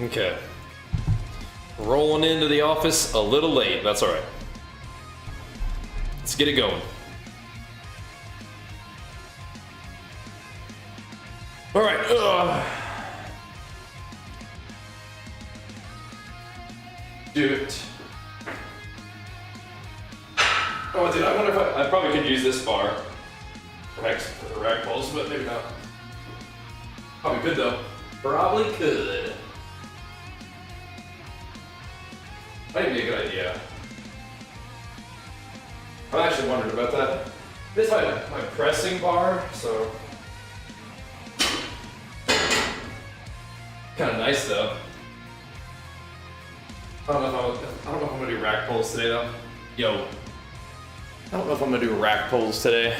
Okay. Rolling into the office a little late. That's all right. Let's get it going. All right. Do it. Oh, dude, I wonder if I probably could use this bar for the rack pulls, but maybe not. Probably could though. Probably could. Might be a good idea. I actually wondered about that. This is my pressing bar, so kind of nice though. I don't know if I'm gonna do rack pulls today though. Yo, I don't know if I'm gonna do rack pulls today.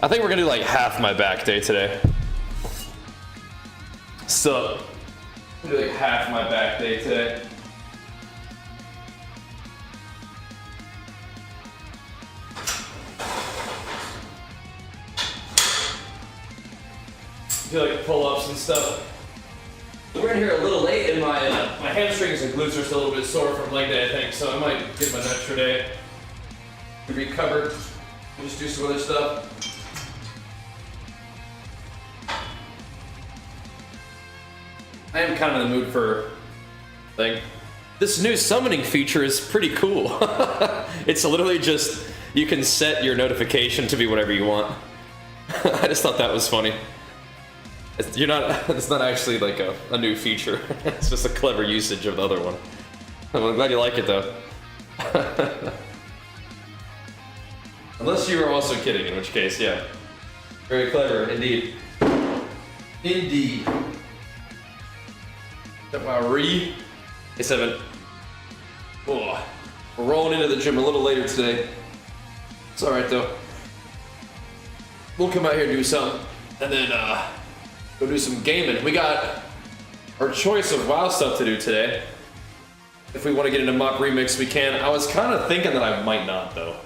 I think we're gonna do like half my back day today. So, I'm gonna do like half my back day today. Do like pull-ups and stuff. We're in here a little late, and my hamstrings and glutes are still a little bit sore from leg day, I think. So I might give them an extra day to recover and just do some other stuff. I am kind of in the mood for thing. This new summoning feature is pretty cool. It's literally just you can set your notification to be whatever you want. I just thought that was funny. It's not actually like a new feature. It's just a clever usage of the other one. I'm glad you like it though. Unless you were also kidding, in which case, yeah. Very clever, indeed. Indeed. Got my A7. Oh, we're rolling into the gym a little later today. It's alright though. We'll come out here and do something, and then go do some gaming. We got our choice of WoW stuff to do today. If we want to get into Mop Remix, we can. I was kind of thinking that I might not, though.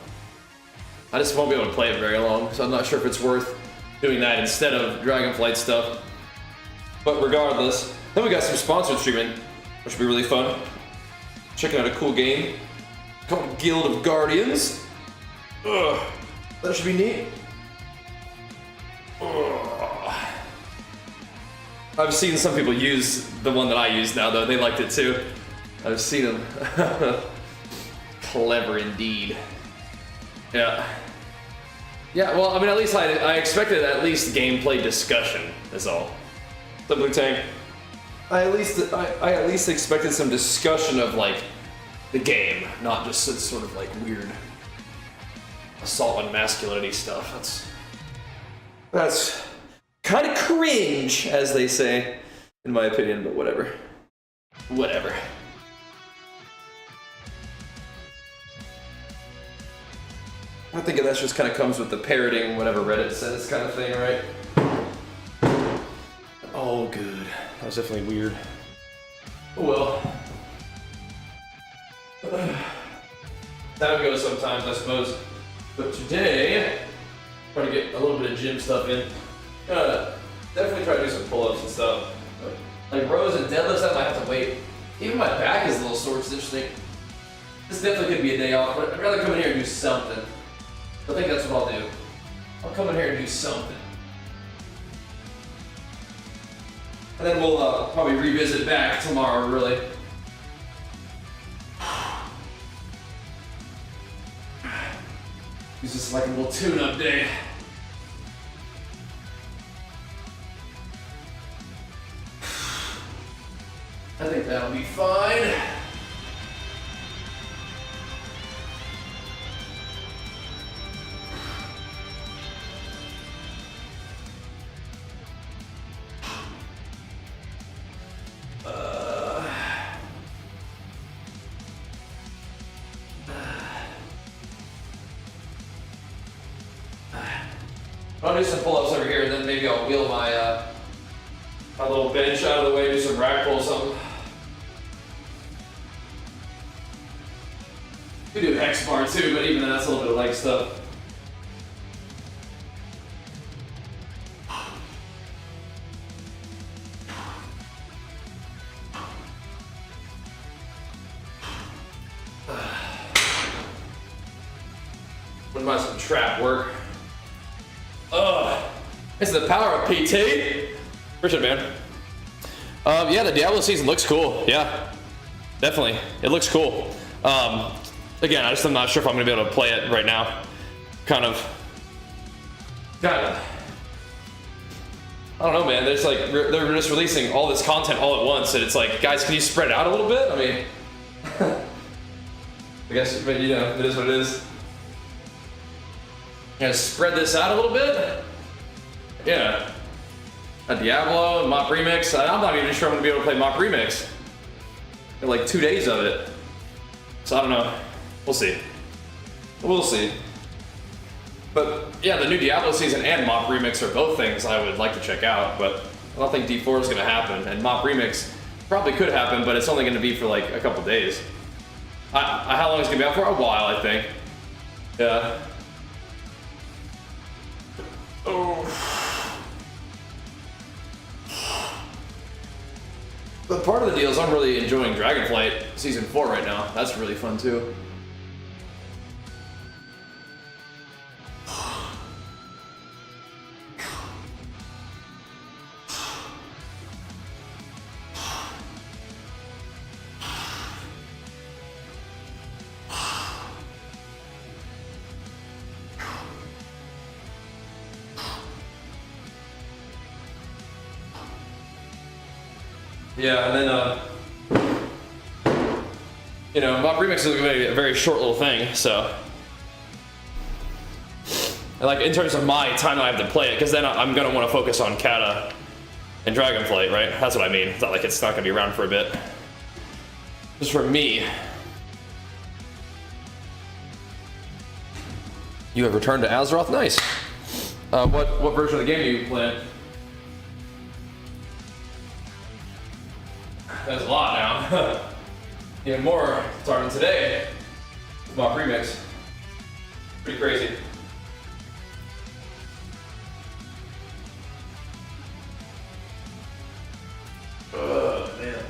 I just won't be able to play it very long, so I'm not sure if it's worth doing that instead of Dragonflight stuff. But regardless, then we got some sponsored streaming, which will be really fun. Checking out a cool game called Guild of Guardians. Ugh, that should be neat. Ugh. I've seen some people use the one that I use now, though. They liked it too. I've seen them. Clever indeed. Yeah. Yeah, well, I mean, at least I expected at least gameplay discussion, is all. Simply Tank. I at least expected some discussion of, like, the game, not just sort of, like, weird assault on masculinity stuff. That's kind of cringe, as they say, in my opinion, but whatever. Whatever. I think that just kind of comes with the parroting whatever Reddit says kind of thing, right? Oh, good. That was definitely weird. Oh well. That goes sometimes, I suppose. But today, trying to get a little bit of gym stuff in. Definitely try to do some pull-ups and stuff. Like rows and deadlifts, I might have to wait. Even my back is a little sore, it's interesting. This definitely could be a day off, but I'd rather come in here and do something. I think that's what I'll do. I'll come in here and do something. And then we'll probably revisit back tomorrow, really. It's just like a little tune-up day. I think that'll be fine. I'll do some pull-ups over here, and then maybe I'll wheel my my little bench out of the way, do some rack pull or something. We do hex bar too, but even that's a little bit of leg stuff. trap work. Ugh. It's the power of PT. Appreciate it, man. Yeah, the Diablo season looks cool. Yeah, definitely. It looks cool. Again, I'm not sure if I'm gonna be able to play it right now. Kind of. I don't know, man. There's like they're just releasing all this content all at once, and it's like, guys, can you spread it out a little bit? I mean, I guess, but you know, it is what it is. You know, spread this out a little bit. Yeah. A Diablo and Mop Remix. I'm not even sure I'm gonna be able to play Mop Remix. In like 2 days of it. So I don't know. We'll see. We'll see. But yeah, the new Diablo season and Mop Remix are both things I would like to check out, but I don't think D4 is gonna happen. And Mop Remix probably could happen, but it's only gonna be for like a couple days. How long is it gonna be out for? A while, I think. Yeah. Oh. But part of the deal is I'm really enjoying Dragonflight Season 4 right now. That's really fun too. Yeah, and then, you know, Mop Remix is going to be a very short little thing, so. And like, in terms of my time that I have to play it, because then I'm going to want to focus on Kata and Dragonflight, right? That's what I mean. It's not like it's not going to be around for a bit. Just for me. You have returned to Azeroth? Nice. What version of the game are you playing? That's a lot now. Even more starting today. Mop Remix. Pretty crazy. Man.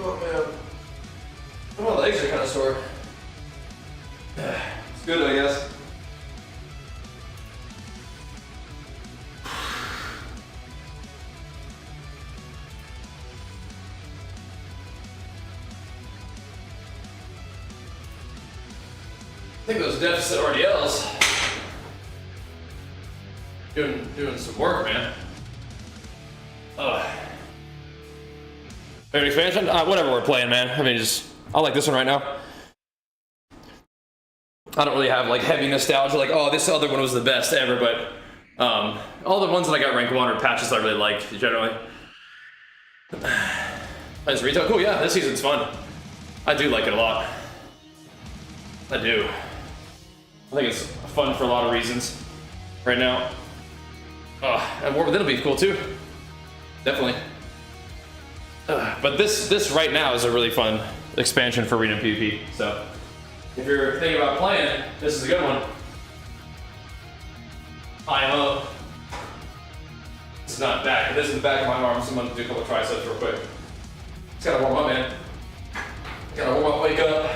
Oh man. My legs are kind of sore. It's good, I guess. I think those deficit RDLs doing some work, man. An expansion? Whatever we're playing, man. I mean, I like this one right now. I don't really have like heavy nostalgia, like, oh, this other one was the best ever, but all the ones that I got rank 1 are patches I really like, generally. Is retail cool? Yeah, this season's fun. I do like it a lot. I do. I think it's fun for a lot of reasons right now. And War Within will be cool too. Definitely. But this right now is a really fun expansion for Arena PvP. So if you're thinking about playing, this is a good one. IMO. This is not back. This is the back of my arm, so I'm gonna do a couple triceps real quick. Just gotta warm up, man. Gotta warm up, wake up.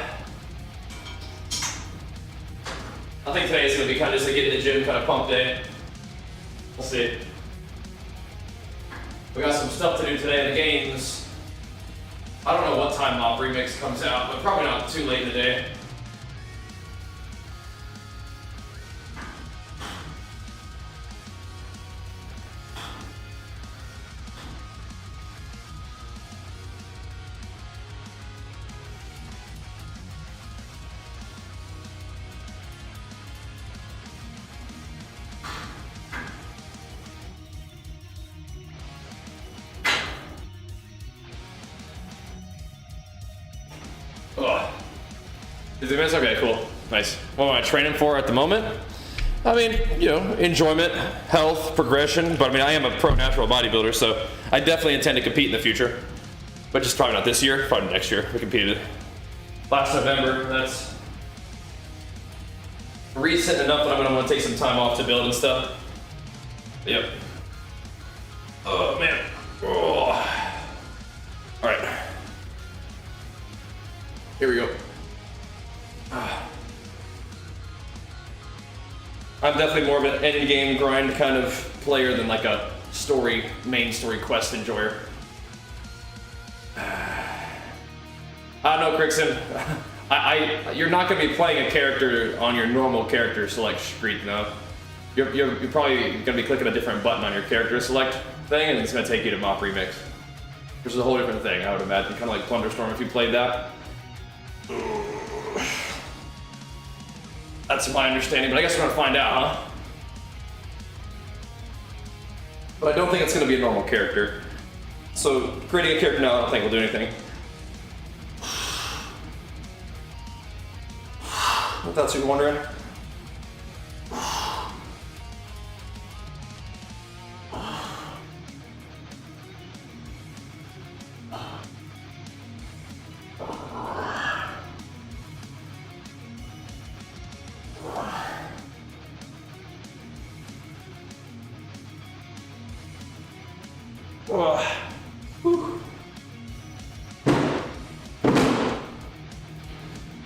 I think today is gonna be kind of just a get in the gym kind of pump day. We'll see. We got some stuff to do today in the games. I don't know what time Mop Remix comes out, but probably not too late in the day. Oh. 50 minutes? Okay, cool. Nice. What am I training for at the moment? I mean, you know, enjoyment, health, progression. But I mean, I am a pro natural bodybuilder, so I definitely intend to compete in the future. But just probably not this year, probably next year. We competed last November. That's recent enough that I'm gonna want to take some time off to build and stuff. Yep. Oh man. Oh. All right. Here we go. I'm definitely more of an end game grind kind of player than like a main story quest enjoyer. I don't know, Crickson. You're not going to be playing a character on your normal character select streak, no. You're probably going to be clicking a different button on your character select thing, and it's going to take you to Mop Remix, which is a whole different thing, I would imagine. Kind of like Plunderstorm if you played that. That's my understanding, but I guess we're gonna find out, huh? But I don't think it's gonna be a normal character. So creating a character now, I don't think will do anything. If that's what you're wondering.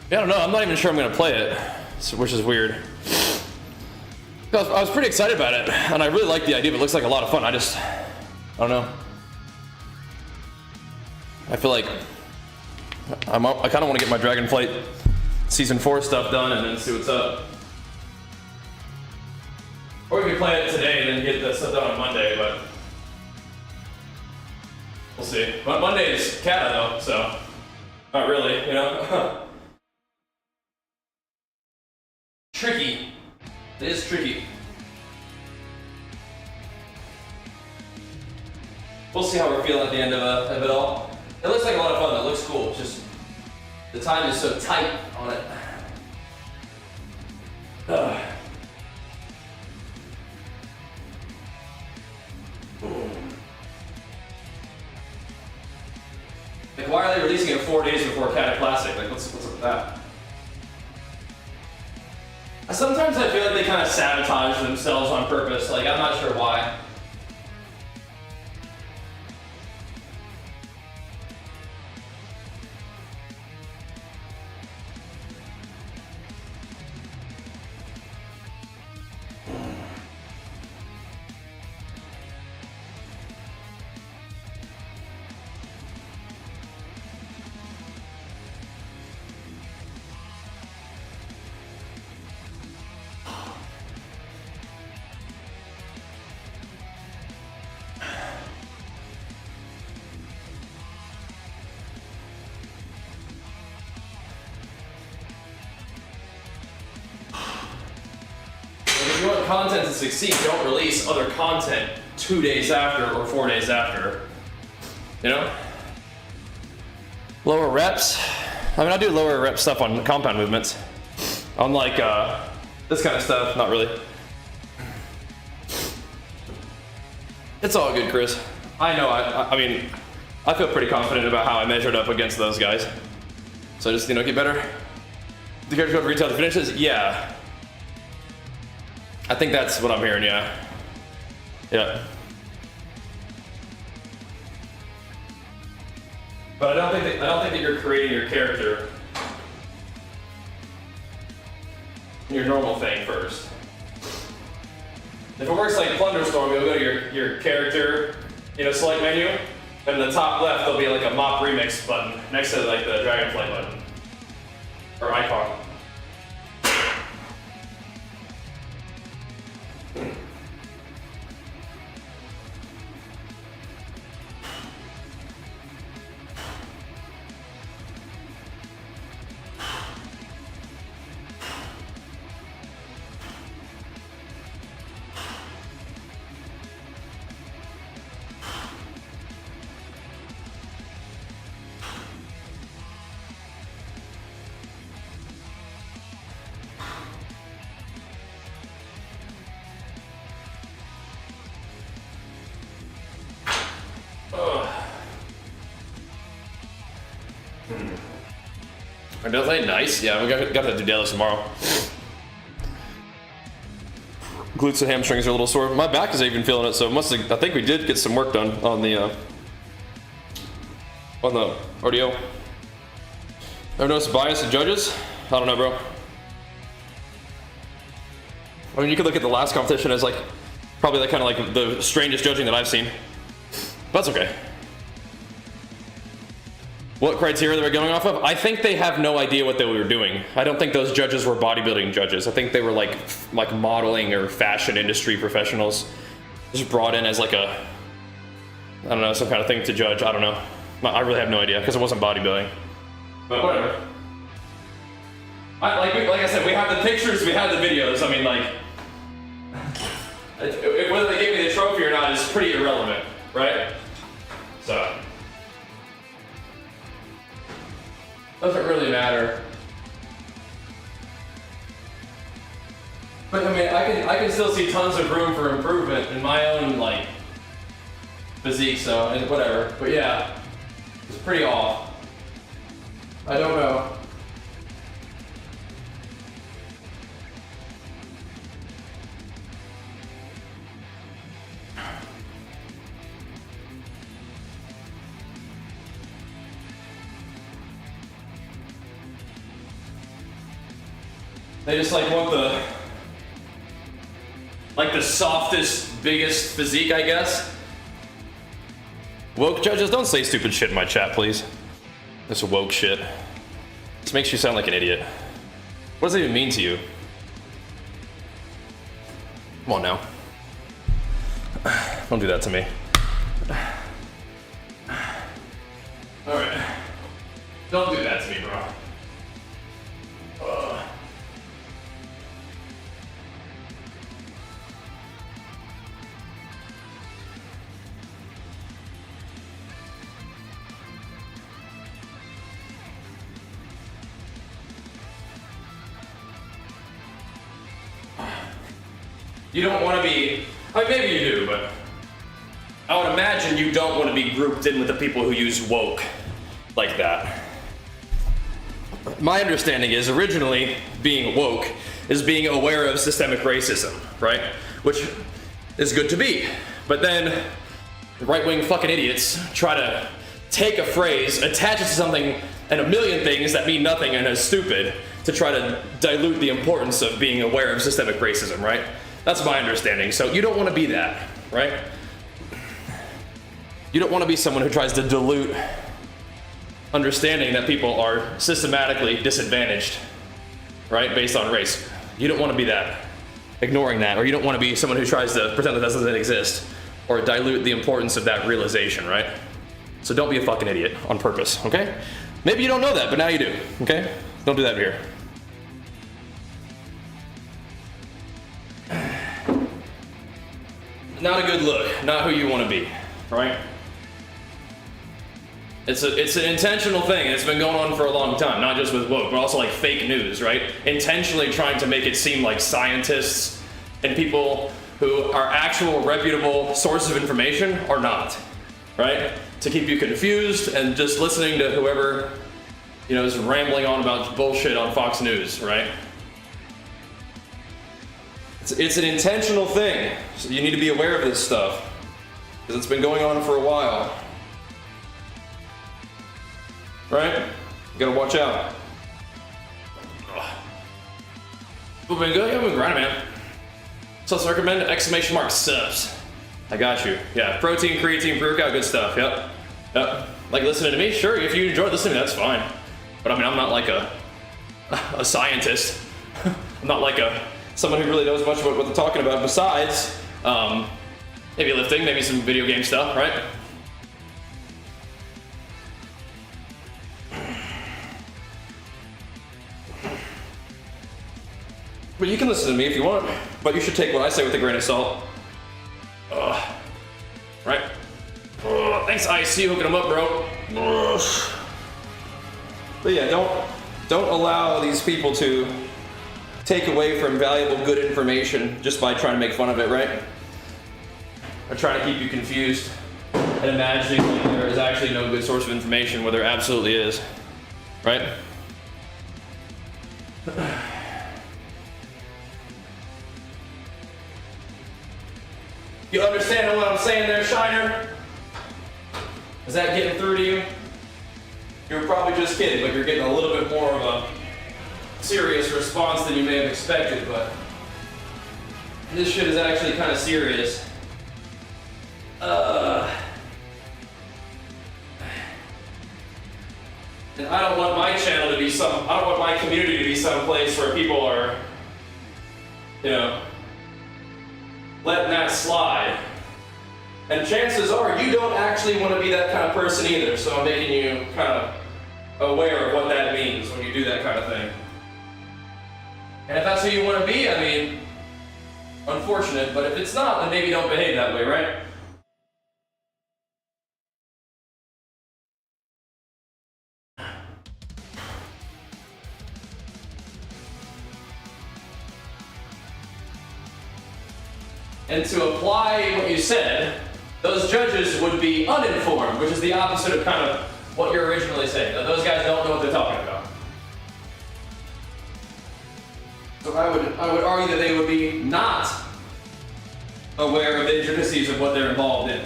Yeah, I don't know. I'm not even sure I'm going to play it, which is weird. I was pretty excited about it, and I really like the idea. It looks like a lot of fun. I don't know. I feel like I kind of want to get my Dragonflight Season 4 stuff done and then see what's up. Or we could play it today and then get that stuff done on Monday, but we'll see. But Monday is Kata though, so not really, you know? Tricky. It is tricky. We'll see how we're feeling at the end of it all. It looks like a lot of fun. It looks cool. It's just the time is so tight on it. Like, why are they releasing it 4 days before Kata Classic? Like, what's up with that? Sometimes I feel like they kind of sabotage themselves on purpose. Like, I'm not sure why. If you want content to succeed, don't release other content 2 days after or 4 days after. You know? Lower reps. I mean, I do lower rep stuff on compound movements. Unlike this kind of stuff, not really. It's all good, Chris. I know, I mean, I feel pretty confident about how I measured up against those guys. So just, you know, get better. The character go to retail to finishes? Yeah. I think that's what I'm hearing, yeah. Yeah. But I don't think that you're creating your character your normal thing first. If it works like Plunderstorm, you'll go to your character, you know, select menu, and in the top left there'll be like a Mop Remix button next to like the Dragonflight button or icon. Or does it? Nice. Yeah, we got to do deadlifts tomorrow. Glutes and hamstrings are a little sore. My back is even feeling it, so I think we did get some work done on the RDO. Ever noticed bias in judges? I don't know, bro. I mean, you could look at the last competition as like probably like kind of like the strangest judging that I've seen. But that's okay. What criteria they were going off of? I think they have no idea what they were doing. I don't think those judges were bodybuilding judges. I think they were like modeling or fashion industry professionals, just brought in as like a, I don't know, some kind of thing to judge. I don't know. I really have no idea because it wasn't bodybuilding. But whatever. Like I said, we have the pictures, we have the videos. I mean, like, whether they gave me the trophy or not is pretty irrelevant, right? So. Doesn't really matter. But I mean, I can still see tons of room for improvement in my own like physique, so and whatever. But yeah, it's pretty off. I don't know. They just like want the softest, biggest physique, I guess. Woke judges, don't say stupid shit in my chat, please. This woke shit. This makes you sound like an idiot. What does it even mean to you? Come on now. Don't do that to me. Alright. Don't do that to me, bro. You don't want to be, I mean, maybe you do, but I would imagine you don't want to be grouped in with the people who use woke like that. My understanding is originally being woke is being aware of systemic racism, right? Which is good to be. But then right-wing fucking idiots try to take a phrase, attach it to something and a million things that mean nothing and is stupid to try to dilute the importance of being aware of systemic racism, right? That's my understanding. So you don't want to be that, right? You don't want to be someone who tries to dilute understanding that people are systematically disadvantaged, right, based on race. You don't want to be that, ignoring that, or you don't want to be someone who tries to pretend that doesn't exist, or dilute the importance of that realization, right? So don't be a fucking idiot on purpose, okay? Maybe you don't know that, but now you do, okay? Don't do that here. Not a good look, not who you want to be, right? It's an intentional thing, and it's been going on for a long time, not just with woke, but also like fake news, right? Intentionally trying to make it seem like scientists and people who are actual reputable sources of information are not, right? To keep you confused and just listening to whoever, you know, is rambling on about bullshit on Fox News, right? It's an intentional thing, so you need to be aware of this stuff, because it's been going on for a while. Right? You gotta watch out. We've been good, yeah, we've been grinding, man. So recommend exclamation mark subs. I got you. Yeah, protein, creatine, pre-workout, good stuff. Yep. Yep. Like listening to me? Sure, if you enjoy listening to me, that's fine. But I mean, I'm not like a scientist. I'm not like someone who really knows much about what they're talking about besides maybe lifting, maybe some video game stuff, right? But you can listen to me if you want, but you should take what I say with a grain of salt. Right? Thanks, IC, hooking them up, bro. But yeah, don't allow these people to take away from valuable, good information just by trying to make fun of it, right? Or trying to keep you confused and imagining like there is actually no good source of information where there absolutely is, right? You understand what I'm saying there, Shiner? Is that getting through to you? You're probably just kidding, but you're getting a little bit more of a serious response than you may have expected, but this shit is actually kind of serious. And I don't want my channel to be I don't want my community to be someplace where people are, you know, letting that slide. And chances are you don't actually want to be that kind of person either, so I'm making you kind of aware of what that means when you do that kind of thing. And if that's who you want to be, I mean, unfortunate, but if it's not, then maybe don't behave that way, right? And to apply what you said, those judges would be uninformed, which is the opposite of kind of what you're originally saying. Those guys don't know what they're talking about. So I would argue that they would be not aware of the intricacies of what they're involved in,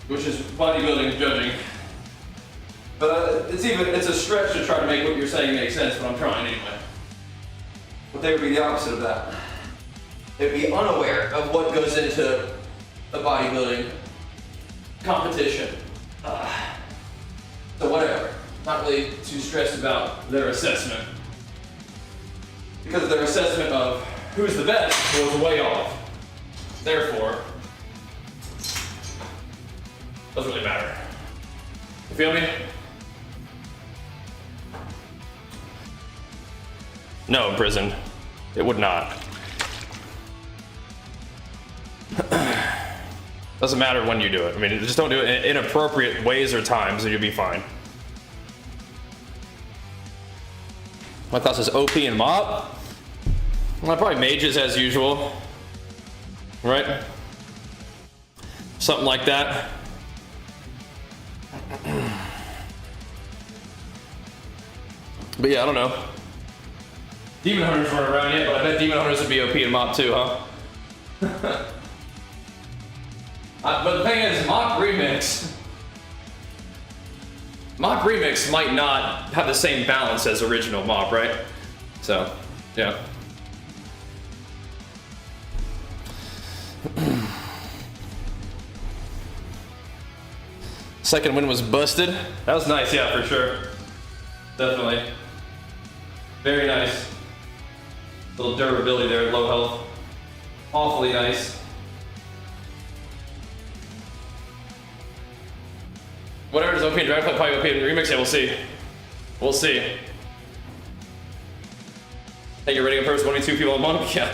which is bodybuilding judging. But it's a stretch to try to make what you're saying make sense, but I'm trying anyway. But they would be the opposite of that. They'd be unaware of what goes into a bodybuilding competition. So whatever. Not really too stressed about their assessment. Because their assessment of who's the best was way off. Therefore, doesn't really matter. You feel me? No, imprisoned. It would not. Doesn't matter when you do it. I mean, just don't do it in inappropriate ways or times and you'll be fine. My class is OP and MOP. Well, probably mages as usual. Right? Something like that. But yeah, I don't know. Demon Hunters weren't around yet, but I bet Demon Hunters would be OP and MOP too, huh? But the thing is, Mock Remix might not have the same balance as original Mob, right? So, yeah. Second win was busted. That was nice, yeah, for sure. Definitely. Very nice. Little durability there at low health. Awfully nice. Whatever is OP in Dragonflight, probably OP in Remix, yeah, we'll see. We'll see. Hey, you're ready in person, 22 people a month? Yeah.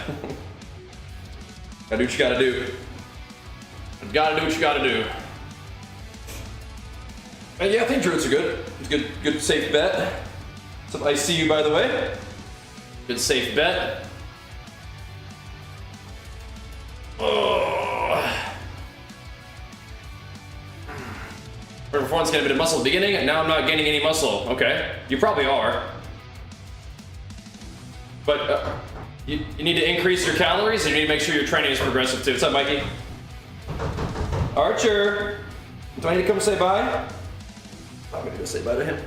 Gotta do what you gotta do. Gotta do what you gotta do. And yeah, I think Druids are good. It's a good safe bet. Some ICU, by the way. Good safe bet. Oh. Performance gained a bit of muscle at the beginning, and now I'm not gaining any muscle. Okay, you probably are. But you need to increase your calories, and you need to make sure your training is progressive too. What's up, Mikey? Archer! Do I need to come say bye? I'm gonna go say bye to him.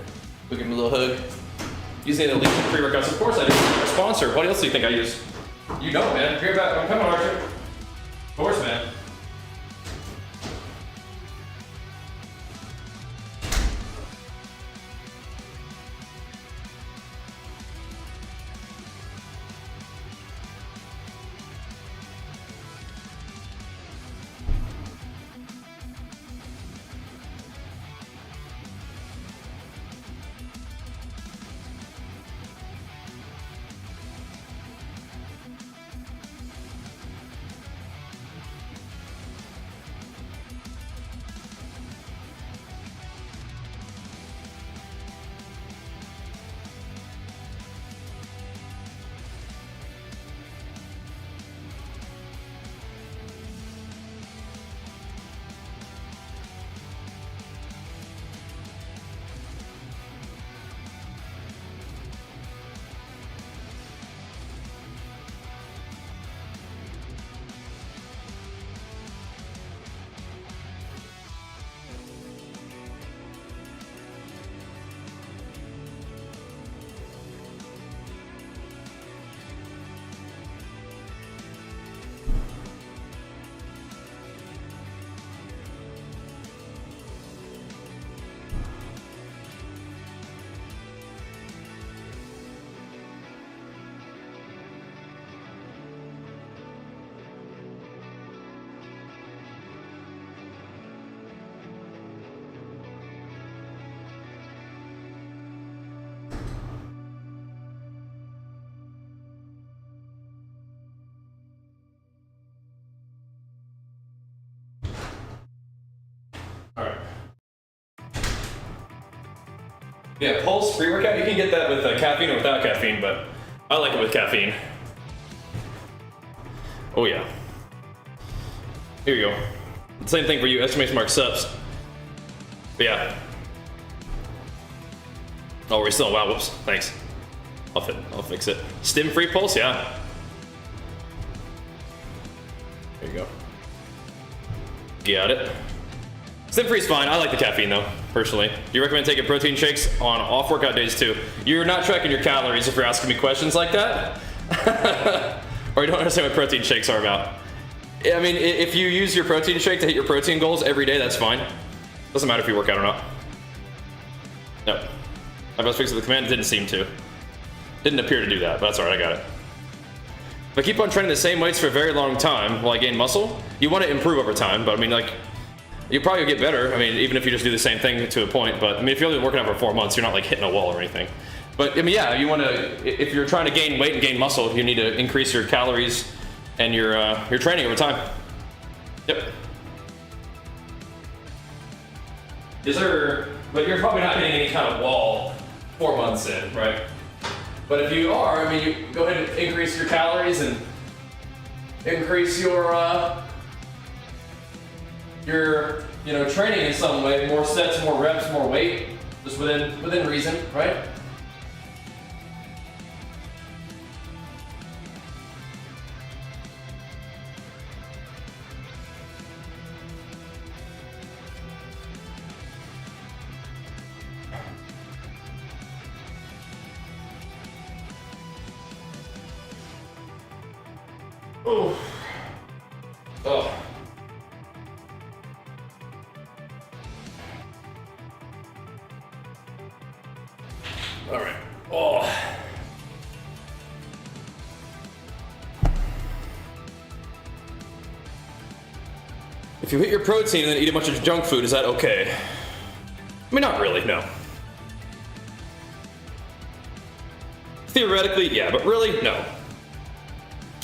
We'll give him a little hug. Using the Elite pre-workouts, of course I do. Our sponsor. What else do you think I use? You know, man. You're back. I'm coming, Archer. Of course, man. Yeah, Pulse pre-workout, you can get that with caffeine or without caffeine, but I like it with caffeine. Oh yeah. Here you go. Same thing for you, exclamation mark subs. But yeah. Oh, we're still, wow, whoops, thanks. I'll fix it. Stim-free Pulse, yeah. There you go. Got it. Stim-free is fine. I like the caffeine though, personally. Do you recommend taking protein shakes on off workout days too? You're not tracking your calories if you're asking me questions like that. Or you don't understand what protein shakes are about. I mean, if you use your protein shake to hit your protein goals every day, that's fine. Doesn't matter if you work out or not. No. My best fix of the command didn't seem to. Didn't appear to do that, but that's alright, I got it. If I keep on training the same weights for a very long time while I gain muscle, you want to improve over time, but I mean, like, you probably get better. I mean, even if you just do the same thing to a point, but I mean, if you're only working out for 4 months, you're not like hitting a wall or anything. But I mean, yeah, you want to, if you're trying to gain weight and gain muscle, you need to increase your calories and your training over time. Yep. Is there, but you're probably not hitting any kind of wall 4 months in, right? But if you are, I mean, you go ahead and increase your calories and increase your training in some way, more sets, more reps, more weight, just within reason, right? Oh. Oh. All right. Oh. If you hit your protein and then eat a bunch of junk food, is that okay? I mean, not really, no. Theoretically, yeah, but really, no.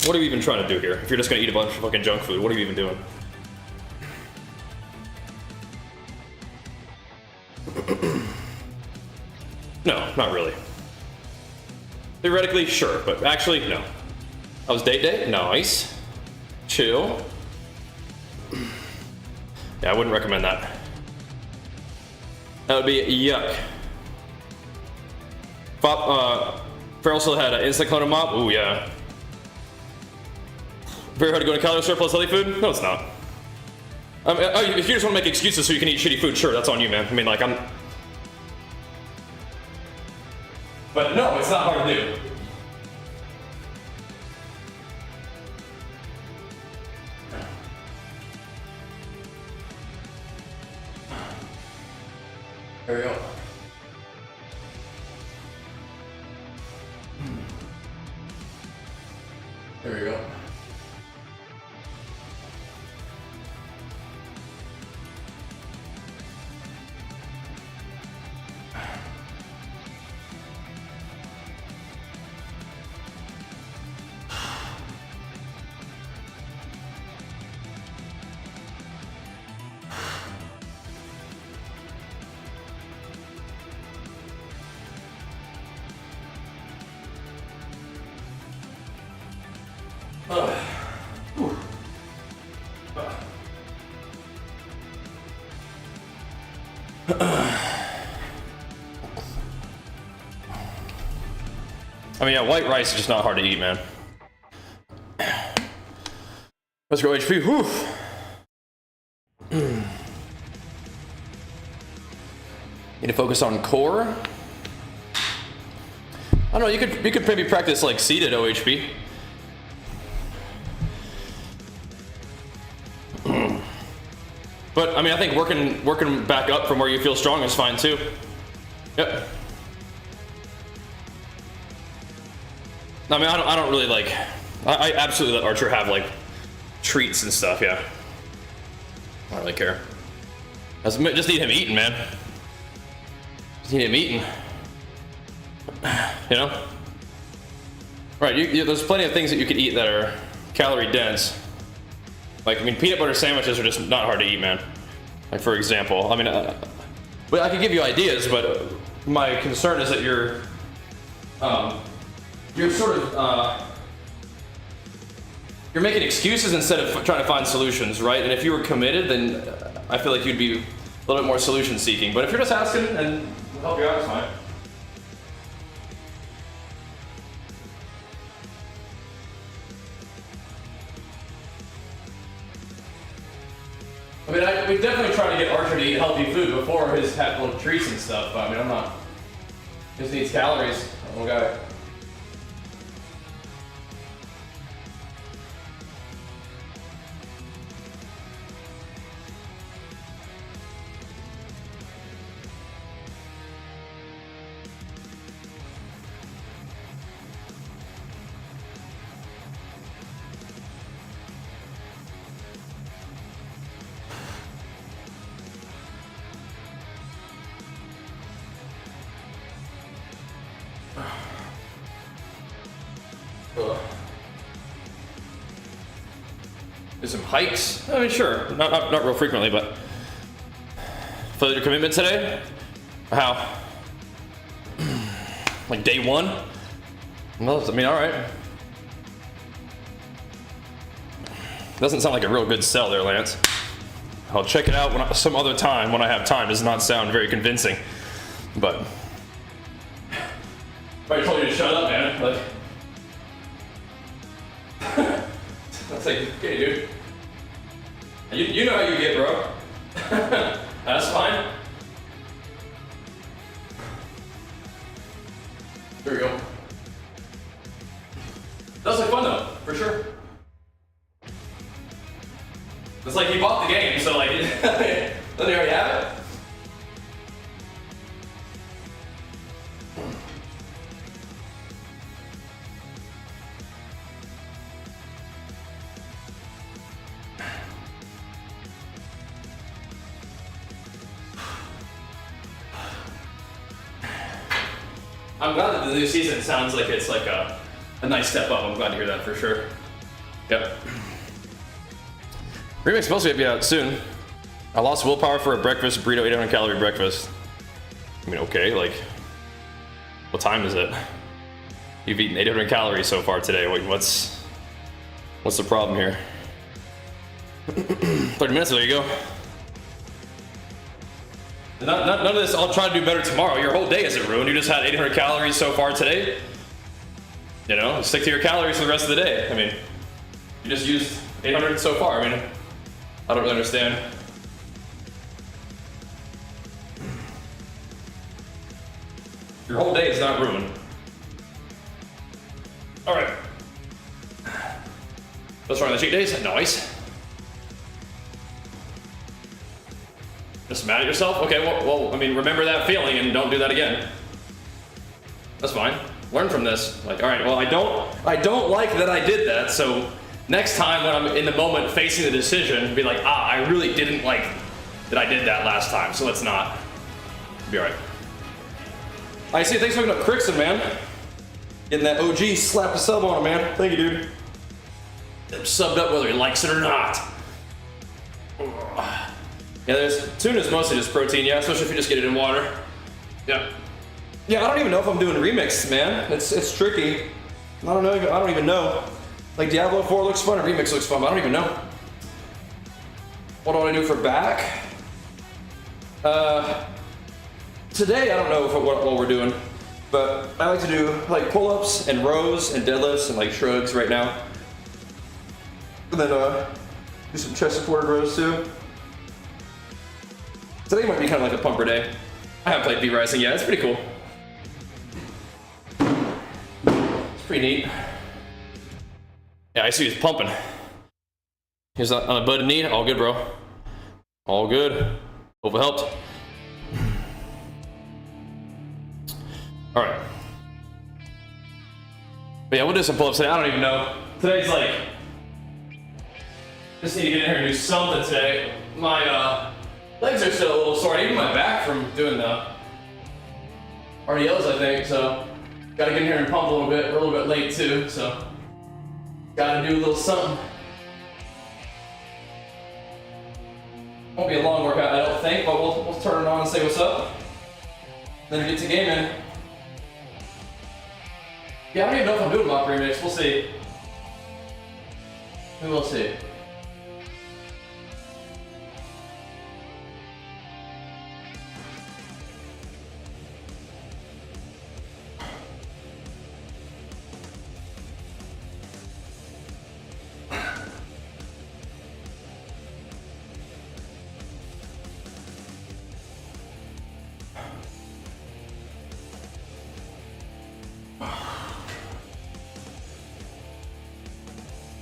What are you even trying to do here? If you're just gonna eat a bunch of fucking junk food, what are you even doing? No, not really. Theoretically, sure, but actually, no. I was date day? Nice. Chill. Yeah, I wouldn't recommend that. That would be yuck. Farrell still had an instant clone of mop? Ooh, yeah. Very hard to go to calorie surplus healthy food? No, it's not. If you just want to make excuses so you can eat shitty food, sure, that's on you, man. I mean, like, But no, it's not hard to do. There we go. There we go. I mean, yeah, white rice is just not hard to eat, man. Let's go HP. Whew. Need to focus on core. I don't know. You could maybe practice like seated OHP. But I mean, I think working back up from where you feel strong is fine too. Yep. I mean, I don't really like. I absolutely let Archer have like treats and stuff. Yeah. I don't really care. Just need him eating, man. Just need him eating. You know. Right. There's plenty of things that you could eat that are calorie dense. Like, I mean, peanut butter sandwiches are just not hard to eat, man. Like, for example, I mean, well, I could give you ideas, but my concern is that you're sort of you're making excuses instead of trying to find solutions, right? And if you were committed, then I feel like you'd be a little bit more solution seeking. But if you're just asking and we'll help you out, it's fine. I mean, we definitely try to get Archer to eat healthy food before his little treats and stuff, but I mean, I'm not. He just needs calories. Little guy. Do some hikes. I mean, sure, not real frequently, but feel your commitment today. How? Like day one? No, I mean, all right. Doesn't sound like a real good sell there, Lance. I'll check it out some other time when I have time. Does not sound very convincing, but. I told you to shut up, man. Like. That's like, okay, dude. You know how you get, bro. That's fine. There we go. That was like fun though, for sure. It's like he bought the game, so like, doesn't he already have it? I'm glad that the new season sounds like it's like a nice step up. I'm glad to hear that for sure. Yep. Remix supposed to be out soon. I lost willpower for a breakfast burrito, 800 calorie breakfast. I mean, okay, like, what time is it? You've eaten 800 calories so far today. Wait, what's the problem here? 30 minutes, there you go. None of this, I'll try to do better tomorrow. Your whole day isn't ruined. You just had 800 calories so far today. You know, stick to your calories for the rest of the day. I mean, you just used 800 so far. I mean, I don't really understand. Your whole day is not ruined. All right. Let's run the cheat days. Nice. Just mad at yourself? Okay, well, I mean, remember that feeling and don't do that again. That's fine. Learn from this. Like, all right, well, I don't like that I did that, so next time when I'm in the moment facing the decision, be like, I really didn't like that I did that last time, so let's not. Be all right. I see, thanks for looking up Crixon, man. Getting that OG slap a sub on him, man. Thank you, dude. Subbed up whether he likes it or not. Yeah, tuna's mostly just protein, yeah, especially if you just get it in water. Yeah. Yeah, I don't even know if I'm doing remix, man. It's tricky. I don't even know. Like Diablo 4 looks fun and remix looks fun, but I don't even know. What do I do for back? Today I don't know what we're doing, but I like to do like pull-ups and rows and deadlifts and like shrugs right now. And then do some chest supported rows too. Today might be kind of like a pumper day. I haven't played V-Rising yet, it's pretty cool. It's pretty neat. Yeah, I see he's pumping. He's on a butted knee, all good, bro. All good. Hope it helped. All right. But yeah, we'll do some pull-ups today. I don't even know. Today's like, just need to get in here and do something today. My legs are still a little sore. Even my back from doing the RDLs, I think. So, gotta get in here and pump a little bit. We're a little bit late too, so gotta do a little something. Won't be a long workout, I don't think, but we'll turn it on and say what's up. Then get to gaming. Yeah, I don't even know if I'm doing mock remix. We'll see. We will see.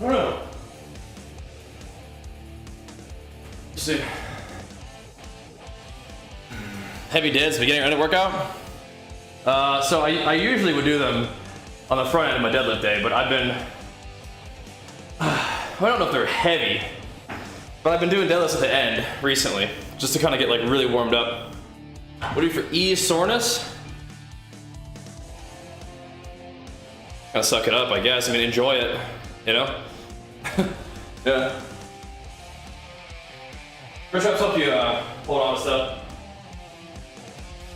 I don't know. Let's see. Heavy deads, beginning or end of workout? So I usually would do them on the front end of my deadlift day, but I've been, I don't know if they're heavy, but I've been doing deadlifts at the end recently, just to kind of get like really warmed up. What do you do for ease soreness? Gotta suck it up, I guess. I mean, enjoy it, you know? Yeah. Push-ups help you hold on to stuff.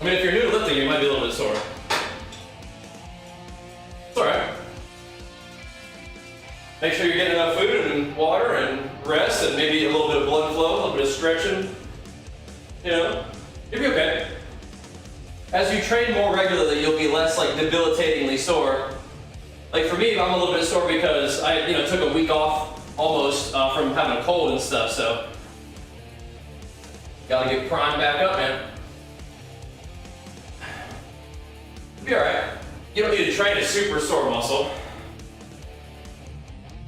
I mean, if you're new to lifting, you might be a little bit sore. It's alright. Make sure you're getting enough food and water and rest and maybe a little bit of blood flow, a little bit of stretching. You know, you'll be okay. As you train more regularly, you'll be less like debilitatingly sore. Like for me, I'm a little bit sore because I, took a week off almost from having a cold and stuff, so gotta get primed back up, man. You'll be alright. You don't need to train a super sore muscle.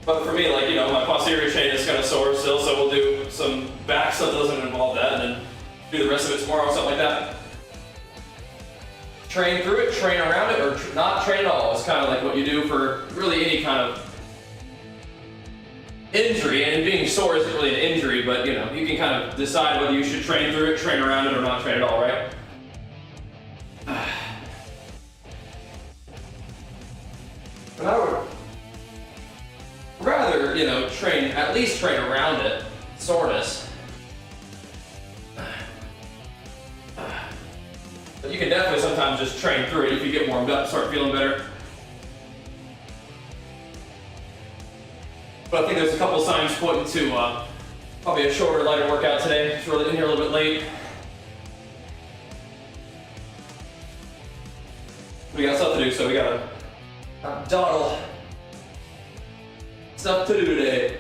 But for me, like, my posterior chain is kind of sore still, so we'll do some back stuff that doesn't involve that, and then do the rest of it tomorrow, something like that. Train through it, train around it, or not train at all. It's kind of like what you do for really any kind of injury, and being sore isn't really an injury, but you can kind of decide whether you should train through it, train around it, or not train at all, right? But I would rather, at least train around it, soreness. But you can definitely sometimes just train through it if you get warmed up and start feeling better. But I think there's a couple signs pointing to probably a shorter, lighter workout today. It's really in here a little bit late. We got stuff to do, so we got a dawdle. Stuff to do today.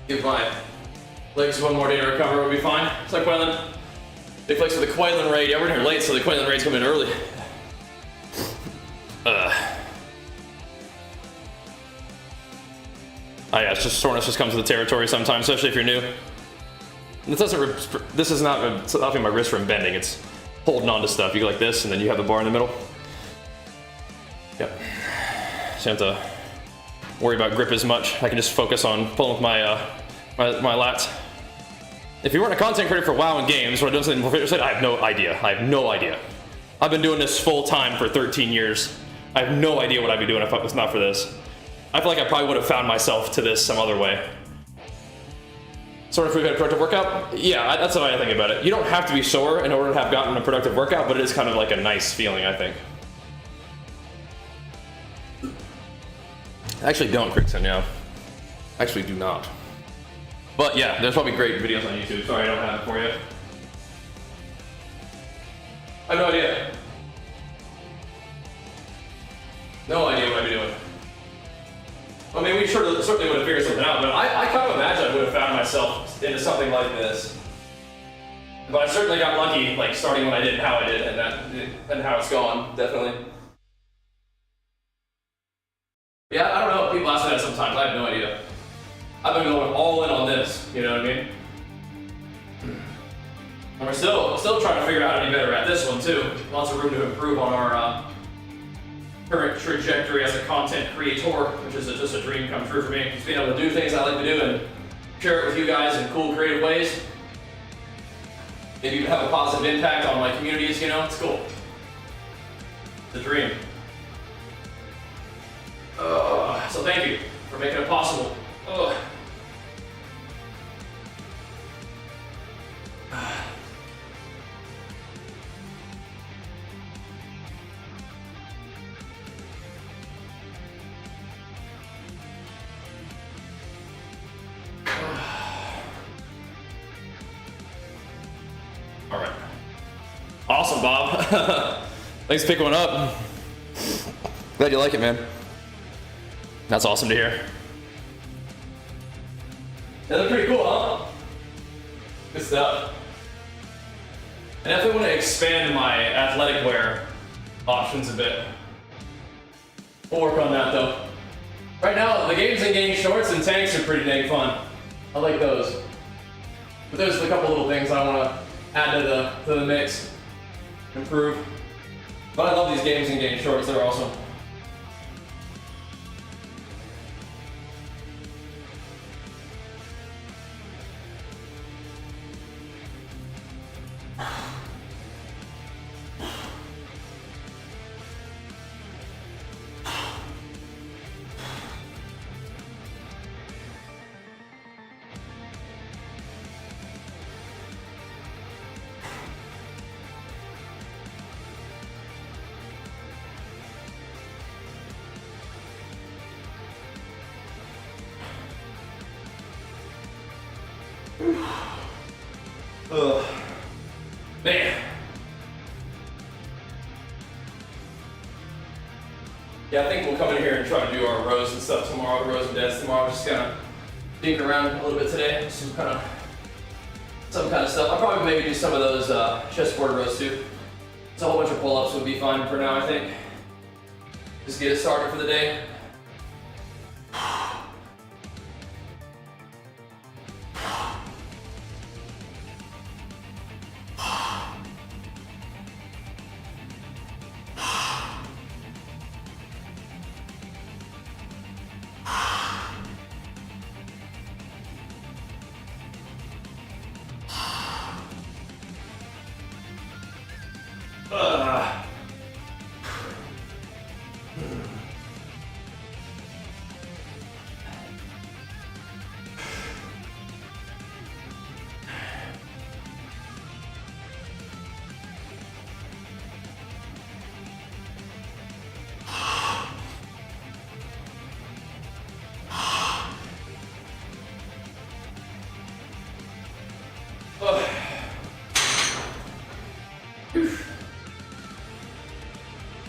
Give my legs one more day to recover, we'll be fine. It's like Quaylen. Big flex for the Quaylen raid. Yeah, we're in here late, so the Quaylen raid's coming in early. Yeah, it's just soreness just comes with the territory sometimes, especially if you're new. This is not stopping my wrist from bending, it's holding on to stuff. You go like this, and then you have the bar in the middle. Yep. So you don't have to worry about grip as much. I can just focus on pulling with my my lats. If you weren't a content creator for WoW and games, or doing something more fitness, I have no idea. I have no idea. I've been doing this full time for 13 years. I have no idea what I'd be doing if it was not for this. I feel like I probably would have found myself to this some other way. Sort of if we've had a productive workout? Yeah, that's the way I think about it. You don't have to be sore in order to have gotten a productive workout, but it is kind of like a nice feeling, I think. I actually don't, Crickson, yeah. I actually do not. But yeah, there's probably great videos on YouTube. Sorry I don't have it for you. I have no idea. No idea what I'd be doing. I mean, we certainly would have figured something out, but I kind of imagine I would have found myself into something like this. But I certainly got lucky, like starting when I did and how I did, and how it's gone, definitely. Yeah, I don't know. People ask me that sometimes. I have no idea. I've been going all in on this. You know what I mean? And we're still trying to figure out how to be better at this one too. Lots of room to improve on our current trajectory as a content creator, which is just a dream come true for me. Just being able to do things I like to do and share it with you guys in cool, creative ways. Maybe even have a positive impact on my communities, you know, it's cool. It's a dream. So thank you for making it possible. All right. Awesome, Bob. Thanks for picking one up. Glad you like it, man. That's awesome to hear. Yeah, they're pretty cool, huh? Good stuff. I definitely want to expand my athletic wear options a bit. We'll work on that though. Right now, the games and game shorts and tanks are pretty dang fun. I like those. But there's a couple little things I want to add to the mix, improve. But I love these games and game shorts, they're awesome. Man. Yeah, I think we'll come in here and try to do our rows and stuff tomorrow, rows and deads tomorrow. Just kind of dig around a little bit today, some kind of stuff. I'll probably maybe do some of those chestboard rows too. So a whole bunch of pull-ups would be fine for now, I think. Just get it started for the day.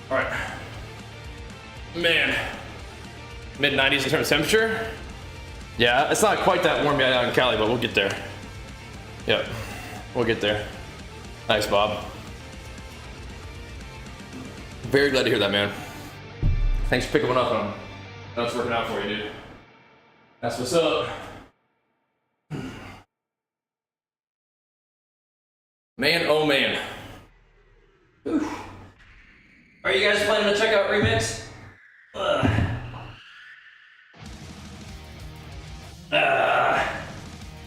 All right, man, mid-90s in terms of temperature. Yeah, it's not quite that warm yet out in Cali, but we'll get there. Yep, we'll get there. Thanks, Bob. Very glad to hear that, man. Thanks for picking one up on. I know it's working out for you, dude. That's what's up. Man, oh man. Whew. Are you guys planning to check out Remix?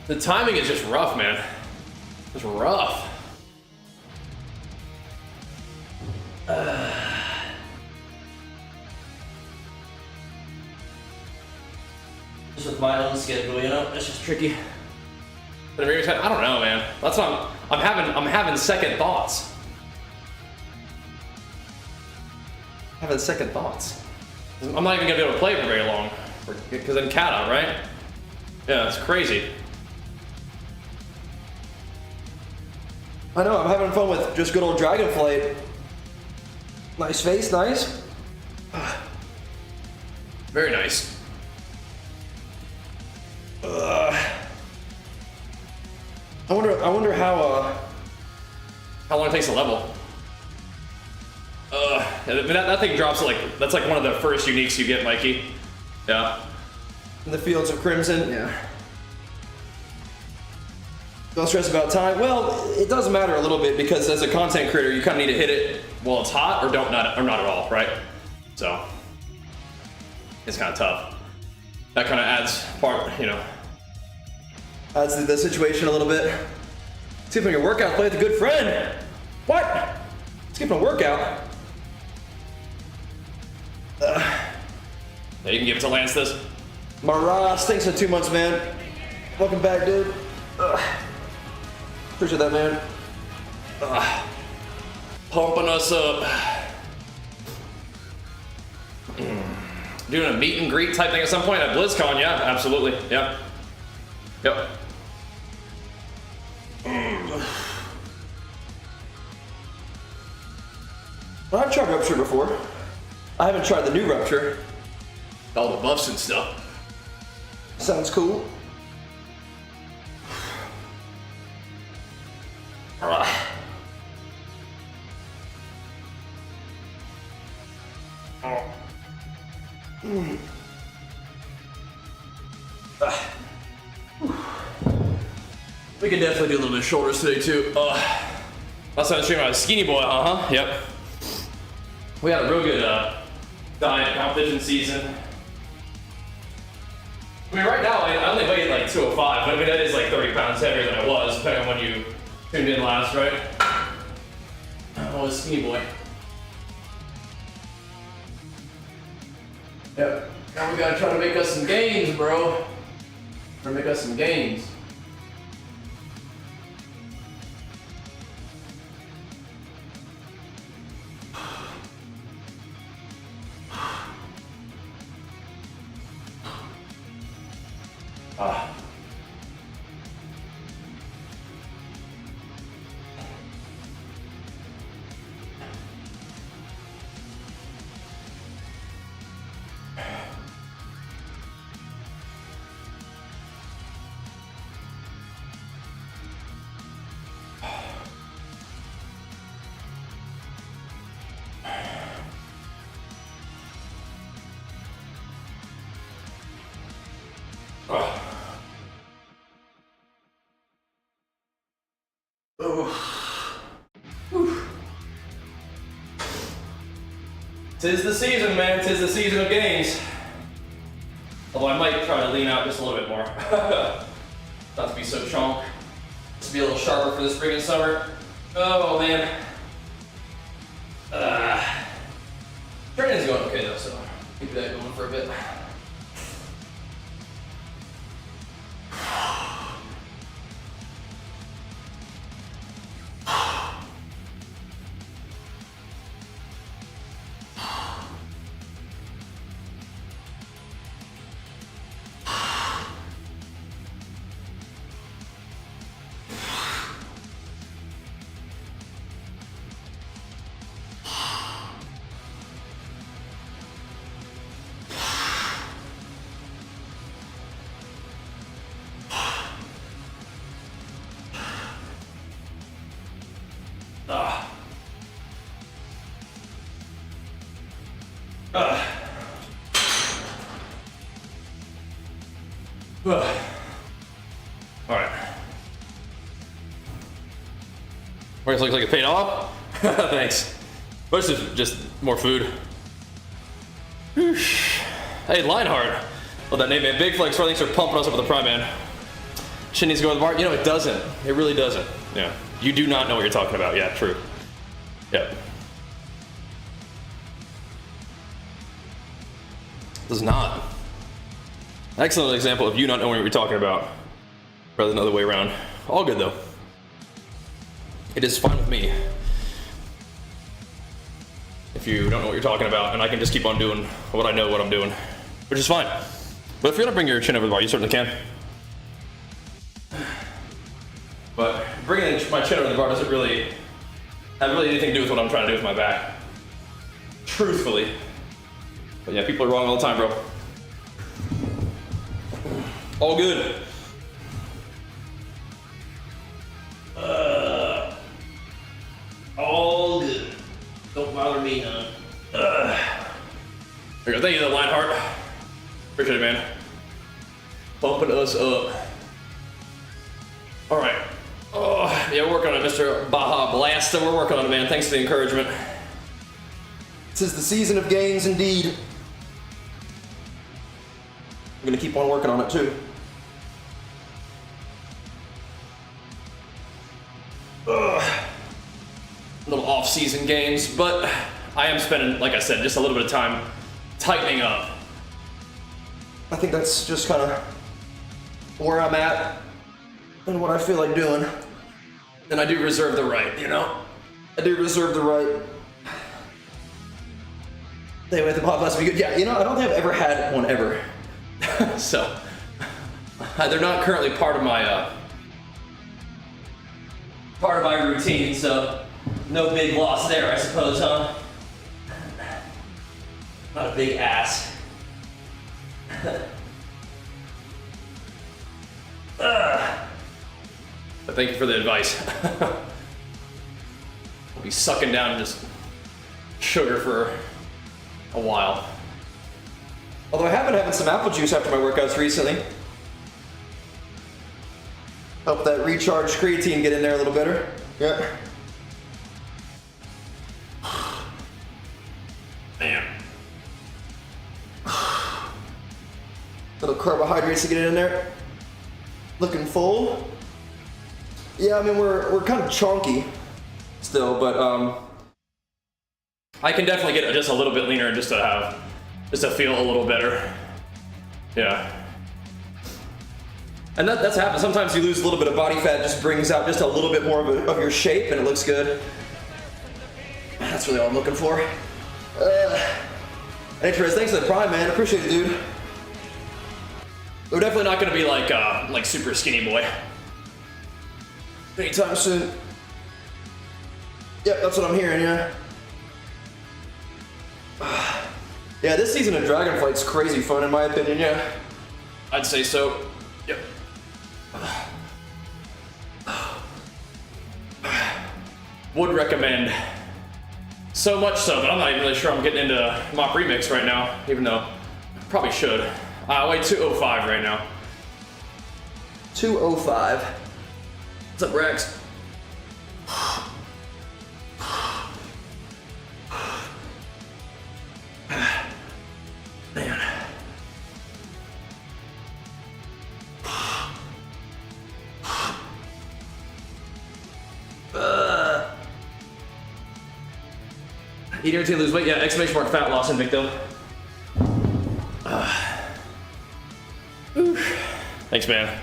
The timing is just rough, man. It's rough. Just with my own schedule, you know, it's just tricky. But I don't know, man. That's what I'm having second thoughts. Having second thoughts. I'm not even gonna be able to play for very long, because then Kata, right? Yeah, it's crazy. I know, I'm having fun with just good old Dragonflight. Nice face, nice. Very nice. I wonder how long it takes to level. That thing drops that's like one of the first uniques you get, Mikey. Yeah. In the Fields of Crimson, yeah. Don't stress about time. Well, it does matter a little bit because as a content creator, you kind of need to hit it while it's hot or not at all, right? So it's kind of tough. That kind of adds adds to the situation a little bit. Skipping a workout, play with a good friend. What? Skipping a workout? Yeah, you can give it to Lance this. Maras, thanks for 2 months, man. Welcome back, dude. Appreciate that, man. Pumping us up. Doing a meet and greet type thing at some point at BlizzCon, yeah, absolutely, yeah. Yep. Well, I've tried Rupture before. I haven't tried the new Rupture. All the buffs and stuff. Sounds cool. We can definitely do a little bit of shoulders today too. Last time I streamed, I was skinny boy, yep. We had a real good diet competition season. I mean, right now, I only weighed like 205, but I mean, that is like 30 pounds heavier than I was, depending on when you tuned in last, right? I was skinny boy. Yep. Now we gotta try to make us some gains, bro. Try to make us some gains. Tis the season, man. Tis the season of gains. Although I might try to lean out just a little bit more. Not to be so chonk. Just be a little sharper for the spring and summer. Oh, man. Training's going okay, though, so keep that going for a bit. Alright. Looks like it paid off. Thanks. But this is just more food. Hey, Lionheart. Love that name, man. Big Flex, thanks for pumping us up with the Prime, man. Shit needs to go to the bar. You know, it doesn't. It really doesn't. Yeah. You do not know what you're talking about. Yeah, true. Yep. Does not. Excellent example of you not knowing what you're talking about, rather than the other way around. All good though. It is fine with me if you don't know what you're talking about, and I can just keep on doing what I know what I'm doing, which is fine. But if you're gonna bring your chin over the bar, you certainly can. But bringing my chin over the bar doesn't really have anything to do with what I'm trying to do with my back. Truthfully. But yeah, people are wrong all the time, bro. All good. All good. Don't bother me, none. There you go. Thank you, Lionheart. Appreciate it, man. Bumping us up. All right. Oh, yeah, we're working on it, Mr. Baja Blaster. We're working on it, man. Thanks for the encouragement. 'Tis the season of gains indeed. I'm gonna keep on working on it too. Little off-season games, but I am spending, like I said, just a little bit of time tightening up. I think that's just kind of where I'm at and what I feel like doing. And I do reserve the right, you know? I do reserve the right. Anyway, the podcast will be good. Yeah, you know, I don't think I've ever had one ever. So, they're not currently part of my routine, so no big loss there, I suppose, huh? Not a big ass. But thank you for the advice. I'll be sucking down just sugar for a while. Although I have been having some apple juice after my workouts recently. Help that recharged creatine get in there a little better. Yeah. Man. Little carbohydrates to get in there. Looking full. Yeah, I mean we're kind of chunky still, but I can definitely get just a little bit leaner just to feel a little better. Yeah. And that's happened. Sometimes you lose a little bit of body fat, just brings out just a little bit more of your shape, and it looks good. That's really all I'm looking for. Anyways, thanks for the prime, man. Appreciate it, dude. We're definitely not gonna be like super skinny boy anytime soon. Yep, that's what I'm hearing, yeah. Yeah, this season of Dragonflight's crazy fun in my opinion, yeah. I'd say so. Yep. Would recommend. So much so that I'm not even really sure I'm getting into Mop Remix right now, even though I probably should. I weigh 205 right now. 205. What's up, Rex? Man. Eat your to lose weight? Yeah, exclamation mark fat loss in Victo. Thanks, man.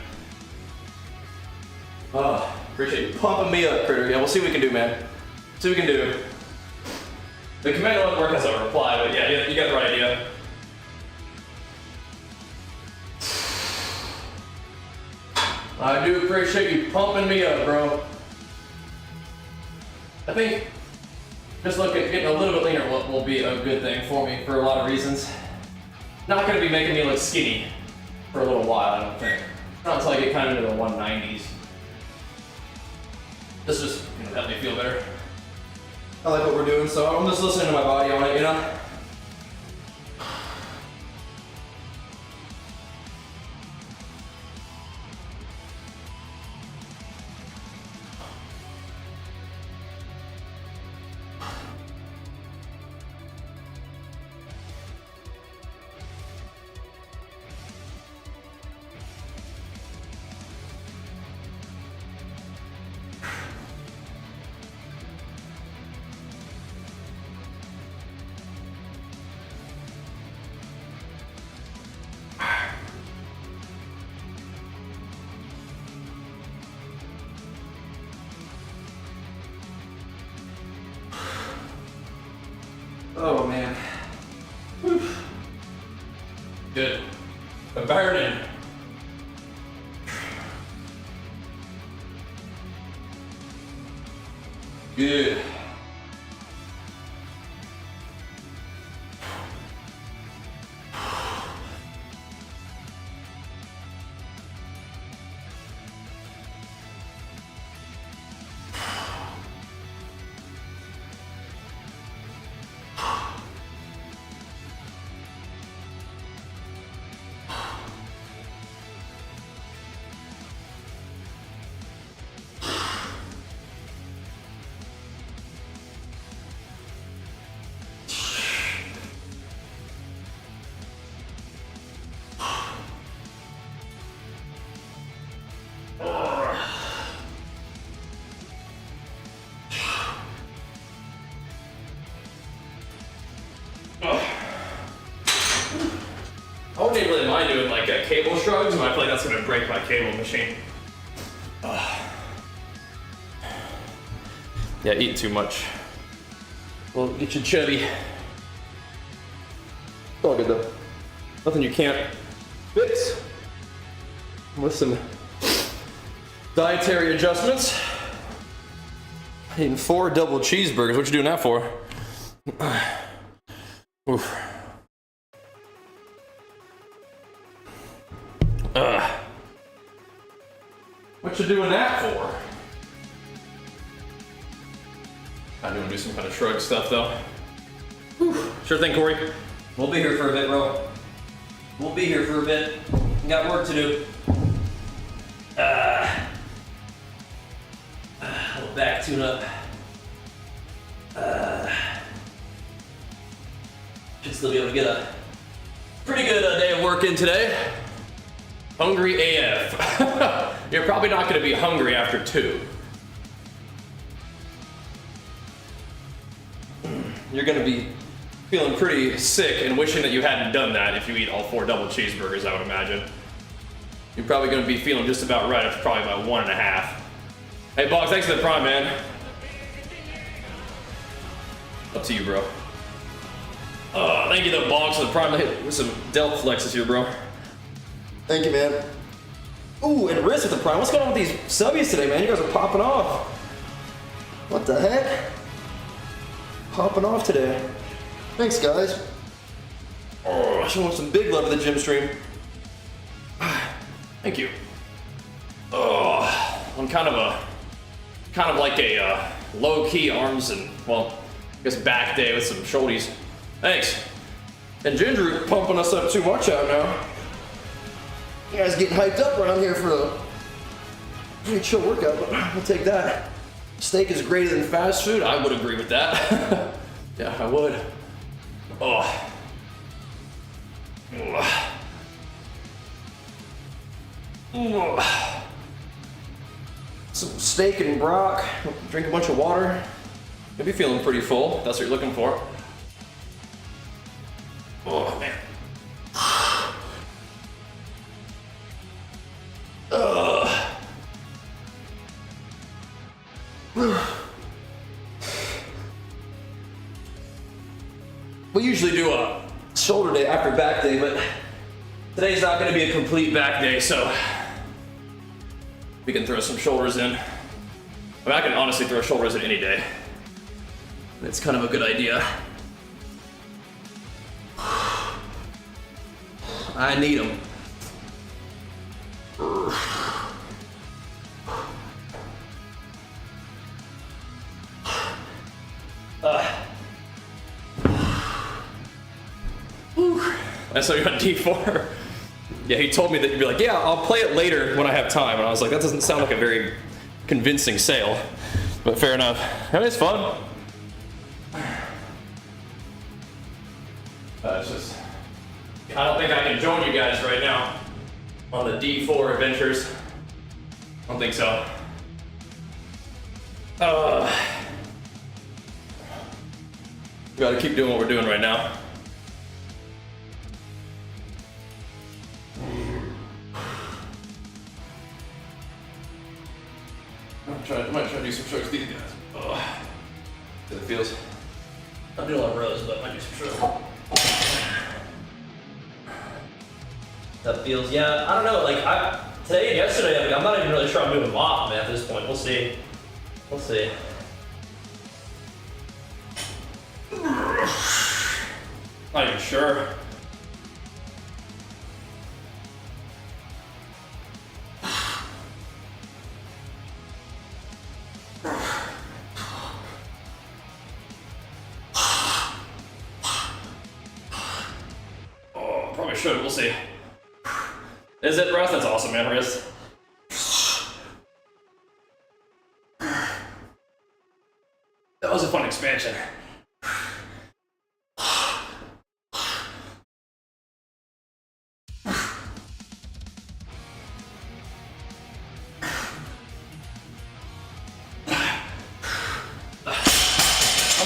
Oh, appreciate you pumping me up, Critter. Yeah, we'll see what we can do, man. See what we can do. The command won't work as a reply, but yeah, you got the right idea. I do appreciate you pumping me up, bro. I think just getting a little bit leaner will be a good thing for me for a lot of reasons. Not gonna be making me look skinny for a little while, I don't think. Not until I get kind of into the 190s. This just help me feel better. I like what we're doing, so I'm just listening to my body on it, you know? Oh man. Whew. Good. I'm burning. Good. cable shrugs, and I feel like that's gonna break my cable machine. Yeah, eating too much. Well, get you chubby. It's all good though. Nothing you can't fix with some dietary adjustments. Eating 4 double cheeseburgers. What you doing that for? Oof. What you doing that for? I'm gonna do some kind of shrug stuff though. Whew. Sure thing, Corey. We'll be here for a bit, bro. We'll be here for a bit. We got work to do. Little back tune up. Should still be able to get a pretty good day of work in today. Hungry AF. You're probably not gonna be hungry after 2. You're gonna be feeling pretty sick and wishing that you hadn't done that if you eat all 4 double cheeseburgers, I would imagine. You're probably gonna be feeling just about right after probably about 1.5. Hey, Boggs, thanks for the prime, man. Up to you, bro. Oh, thank you, though, Boggs, for the prime. With some delt flexes here, bro. Thank you, man. Ooh, and Riz with the prime. What's going on with these subbies today, man? You guys are popping off. What the heck? Popping off today. Thanks, guys. Oh, showing some big love to the gym stream. Thank you. Oh, I'm kind of like a low-key arms and, well, I guess back day with some shouldies. Thanks. And Ginger pumping us up too. Watch out now. You guys getting hyped up around here for a pretty chill workout, but we'll take that. Steak is greater than fast food. I would agree with that. Yeah, I would. Oh. Some steak and brock. Drink a bunch of water. You'll be feeling pretty full. That's what you're looking for. Oh man. We usually do a shoulder day after back day, but today's not going to be a complete back day, so we can throw some shoulders in. I mean, I can honestly throw shoulders in any day. It's kind of a good idea. I need them. I saw you on D4. Yeah, he told me that you'd be like, yeah, I'll play it later when I have time. And I was like, that doesn't sound like a very convincing sale. But fair enough. I mean, it's fun. It's just, I don't think I can join you guys right now on the D4 adventures. I don't think so. We gotta keep doing what we're doing right now. I might try to do some strokes with these guys. Oh, it feels. I'm doing a lot of rows, but I might do some strokes. That feels, yeah, I don't know, like, today and yesterday, like, I'm not even really sure I'm moving off, man, at this point. We'll see. We'll see. Not even sure. Oh, probably should. We'll see. Is it, Russ? That's awesome, man, Russ. That was a fun expansion.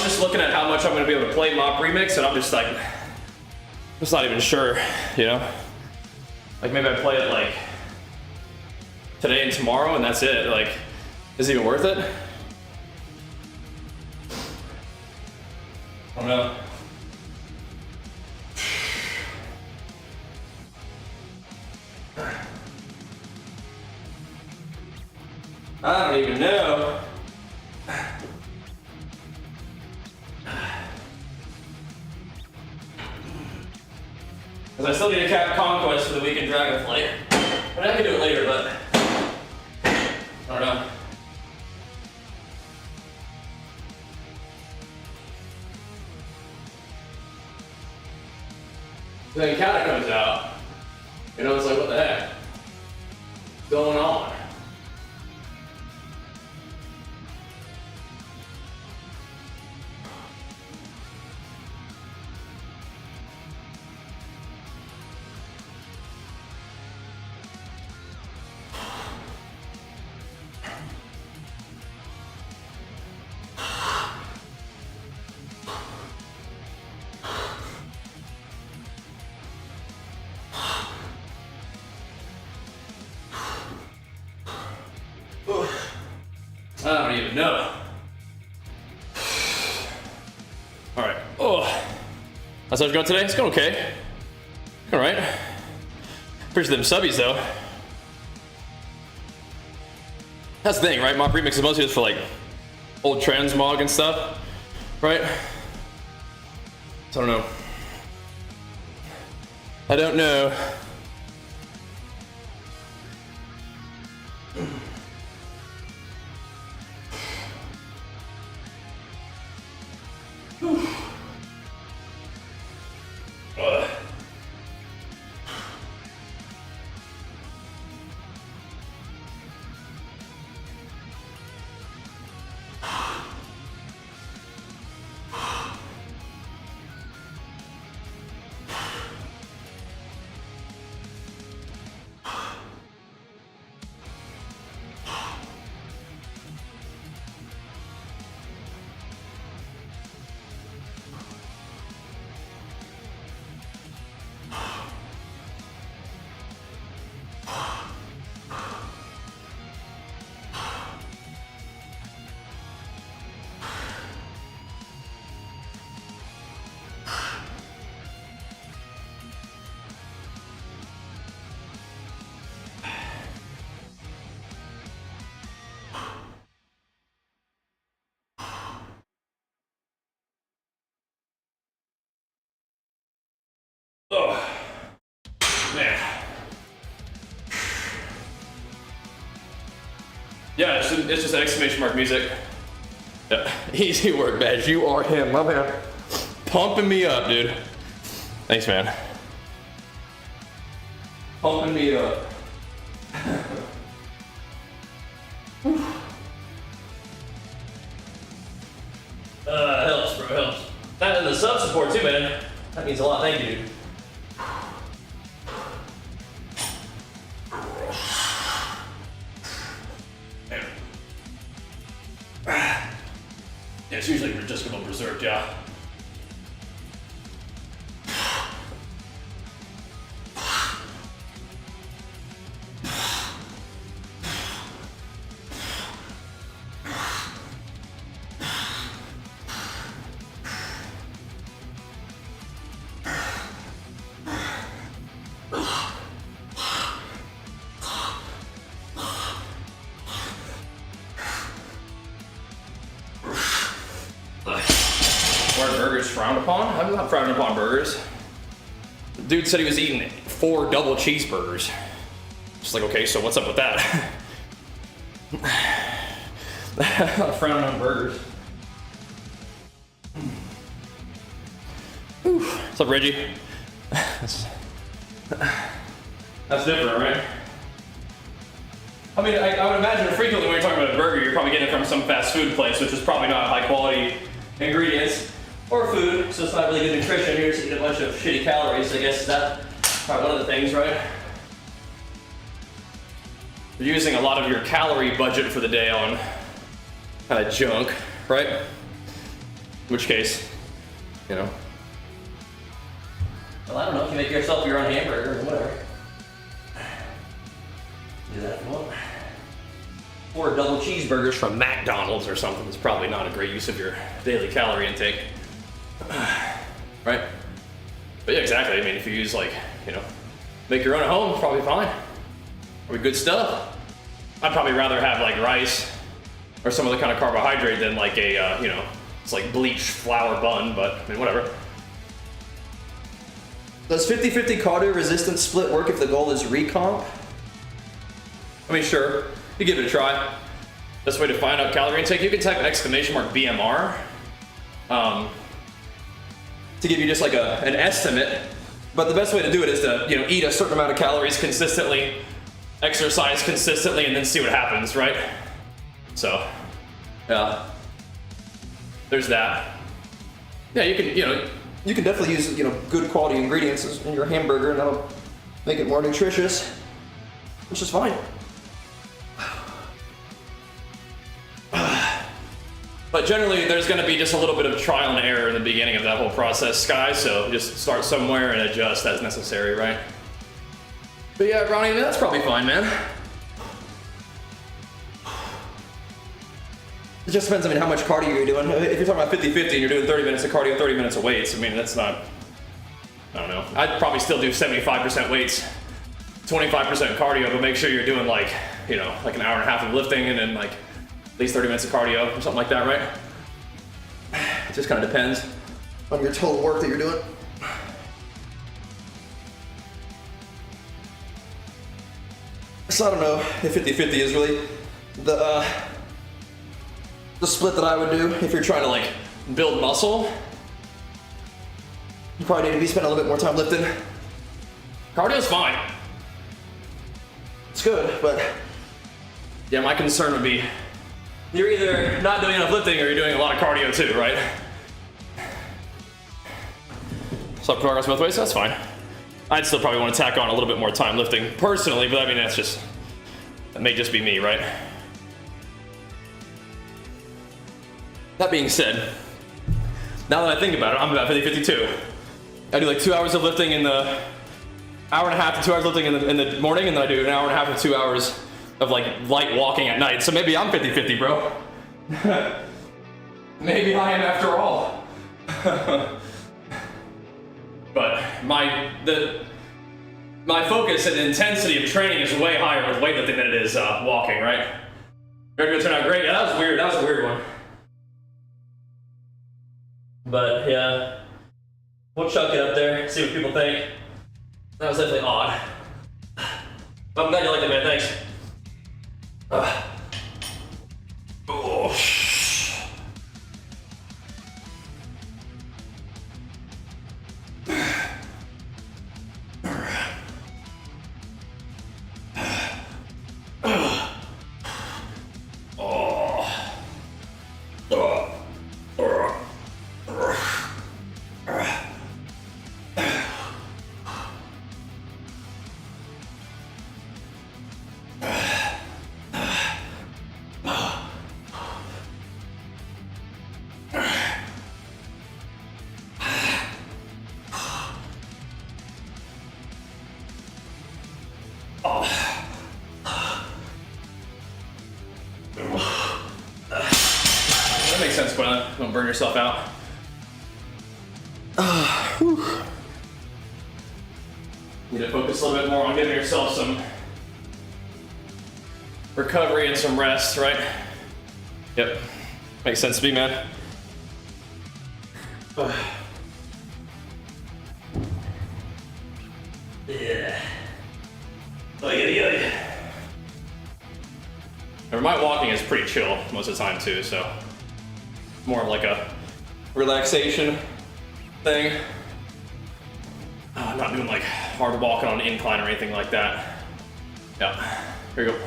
I'm just looking at how much I'm going to be able to play Mop Remix, and I'm just like, just not even sure, you know? Like maybe I play it like today and tomorrow and that's it. Like, is it even worth it? I don't know. I don't even know. Because I still need a Cap Conquest for the weekend Dragonflight. And I can do it later, but I don't know. Then Kata comes out. You know, it's like, what the heck? What's going on? I don't even know. All right. Oh, how's it going today? It's going okay. All right. Appreciate them subbies though. That's the thing, right? Mock Remix is mostly just for like old transmog and stuff, right? So I don't know. I don't know. Oh, man. Yeah, it's just exclamation mark music. Yeah. Easy work, Badge. You are him, my man. Pumping me up, dude. Thanks, man. Pumping me up. Helps, bro, helps. That and the sub support too, man. That means a lot. Thank you, dude. Yeah, it's usually just going berserk, yeah. Are burgers frowned upon? I'm not frowning upon burgers. The dude said he was eating 4 double cheeseburgers. Just like, okay, so what's up with that? I'm not frowning on burgers. What's up, Reggie? That's different, right? I mean, I would imagine frequently when you're talking about a burger, you're probably getting it from some fast food place, which is probably not high quality ingredients or food, so it's not really good nutrition. You're just eating a bunch of shitty calories. I guess that's probably one of the things, right? You're using a lot of your calorie budget for the day on kind of junk, right? In which case, you know. Well, I don't know. If you make yourself your own hamburger or whatever. do that if you want. Or double cheeseburgers from McDonald's or something is probably not a great use of your daily calorie intake. Right? But yeah, exactly. I mean, if you use like, make your own at home, it's probably fine. Probably good stuff. I'd probably rather have like rice or some other kind of carbohydrate than like a, it's like bleached flour bun, but I mean, whatever. Does 50-50 cardio resistance split work if the goal is recomp? I mean, sure, you give it a try. Best way to find out calorie intake, you can type !BMR to give you just like an estimate. But the best way to do it is to, eat a certain amount of calories consistently, exercise consistently, and then see what happens, right? So, yeah, there's that. Yeah, you can, You can definitely use, good quality ingredients in your hamburger, and that'll make it more nutritious, which is fine. But generally, there's going to be just a little bit of trial and error in the beginning of that whole process, guys. So just start somewhere and adjust as necessary, right? But yeah, Ronnie, that's probably fine, man. It just depends, how much cardio you're doing. If you're talking about 50-50 and you're doing 30 minutes of cardio, 30 minutes of weights, that's not, I don't know. I'd probably still do 75% weights, 25% cardio, but make sure you're doing like, like an hour and a half of lifting and then like at least 30 minutes of cardio or something like that, right? It just kind of depends On your total work that you're doing. So I don't know if 50-50 is really the split that I would do if you're trying to like Build muscle. you probably need to be spending a little bit more time lifting. Cardio's fine. It's good, but Yeah, my concern would be you're either not doing enough lifting or you're doing a lot of cardio too, right? So progress both ways, that's fine. I'd still probably want to tack on a little bit more time lifting personally, but that may just be me, right? That being said, now that I think about it, I'm about 50-50 too. I do like 2 hours of lifting in the hour and a half to 2 hours lifting in the morning, and then I do an hour and a half to 2 hours of like light walking at night. So maybe I'm 50-50, bro. Maybe I am after all. But my focus and intensity of training is way higher with weightlifting than it is walking, right? Cardio turned out great. Yeah, that was weird. That was a weird one. But yeah, we'll chuck it up there, see what people think. That was definitely odd. But I'm glad you liked it, man. Thanks. Oh. That makes sense, but don't burn yourself out. Need to focus a little bit more on giving yourself some recovery and some rest, right? Yep. Makes sense to me, man. Yeah. Oh, yeah. And my walking is pretty chill most of the time too, so more of like a relaxation thing. I'm not doing like hard walking on an incline or anything like that. Yeah, here you go.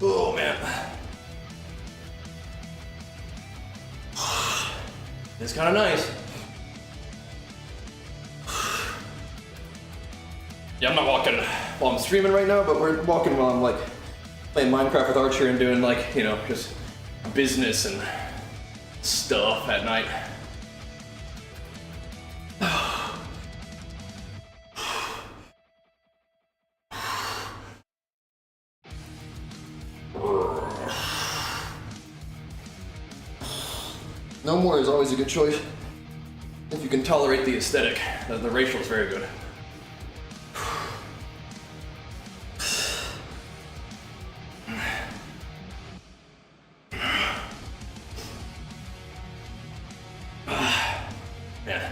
Oh man. It's kind of nice. Yeah, I'm not walking while I'm streaming right now, but we're walking while I'm like playing Minecraft with Archer and doing like, just business and stuff at night. no more is always a good choice. If you can tolerate the aesthetic, the racial is very good. Yeah.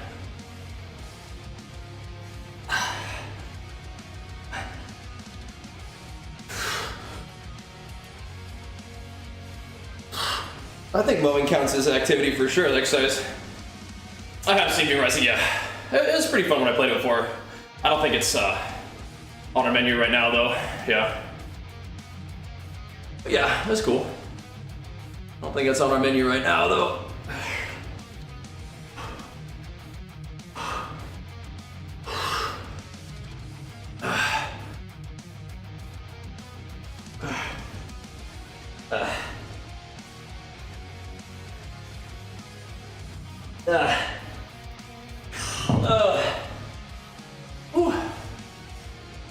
I think mowing counts as activity for sure, exercise. I have seen you rising, yeah. It was pretty fun when I played it before. I don't think it's on our menu right now, though. Yeah. But yeah, that's cool. I don't think it's on our menu right now, though.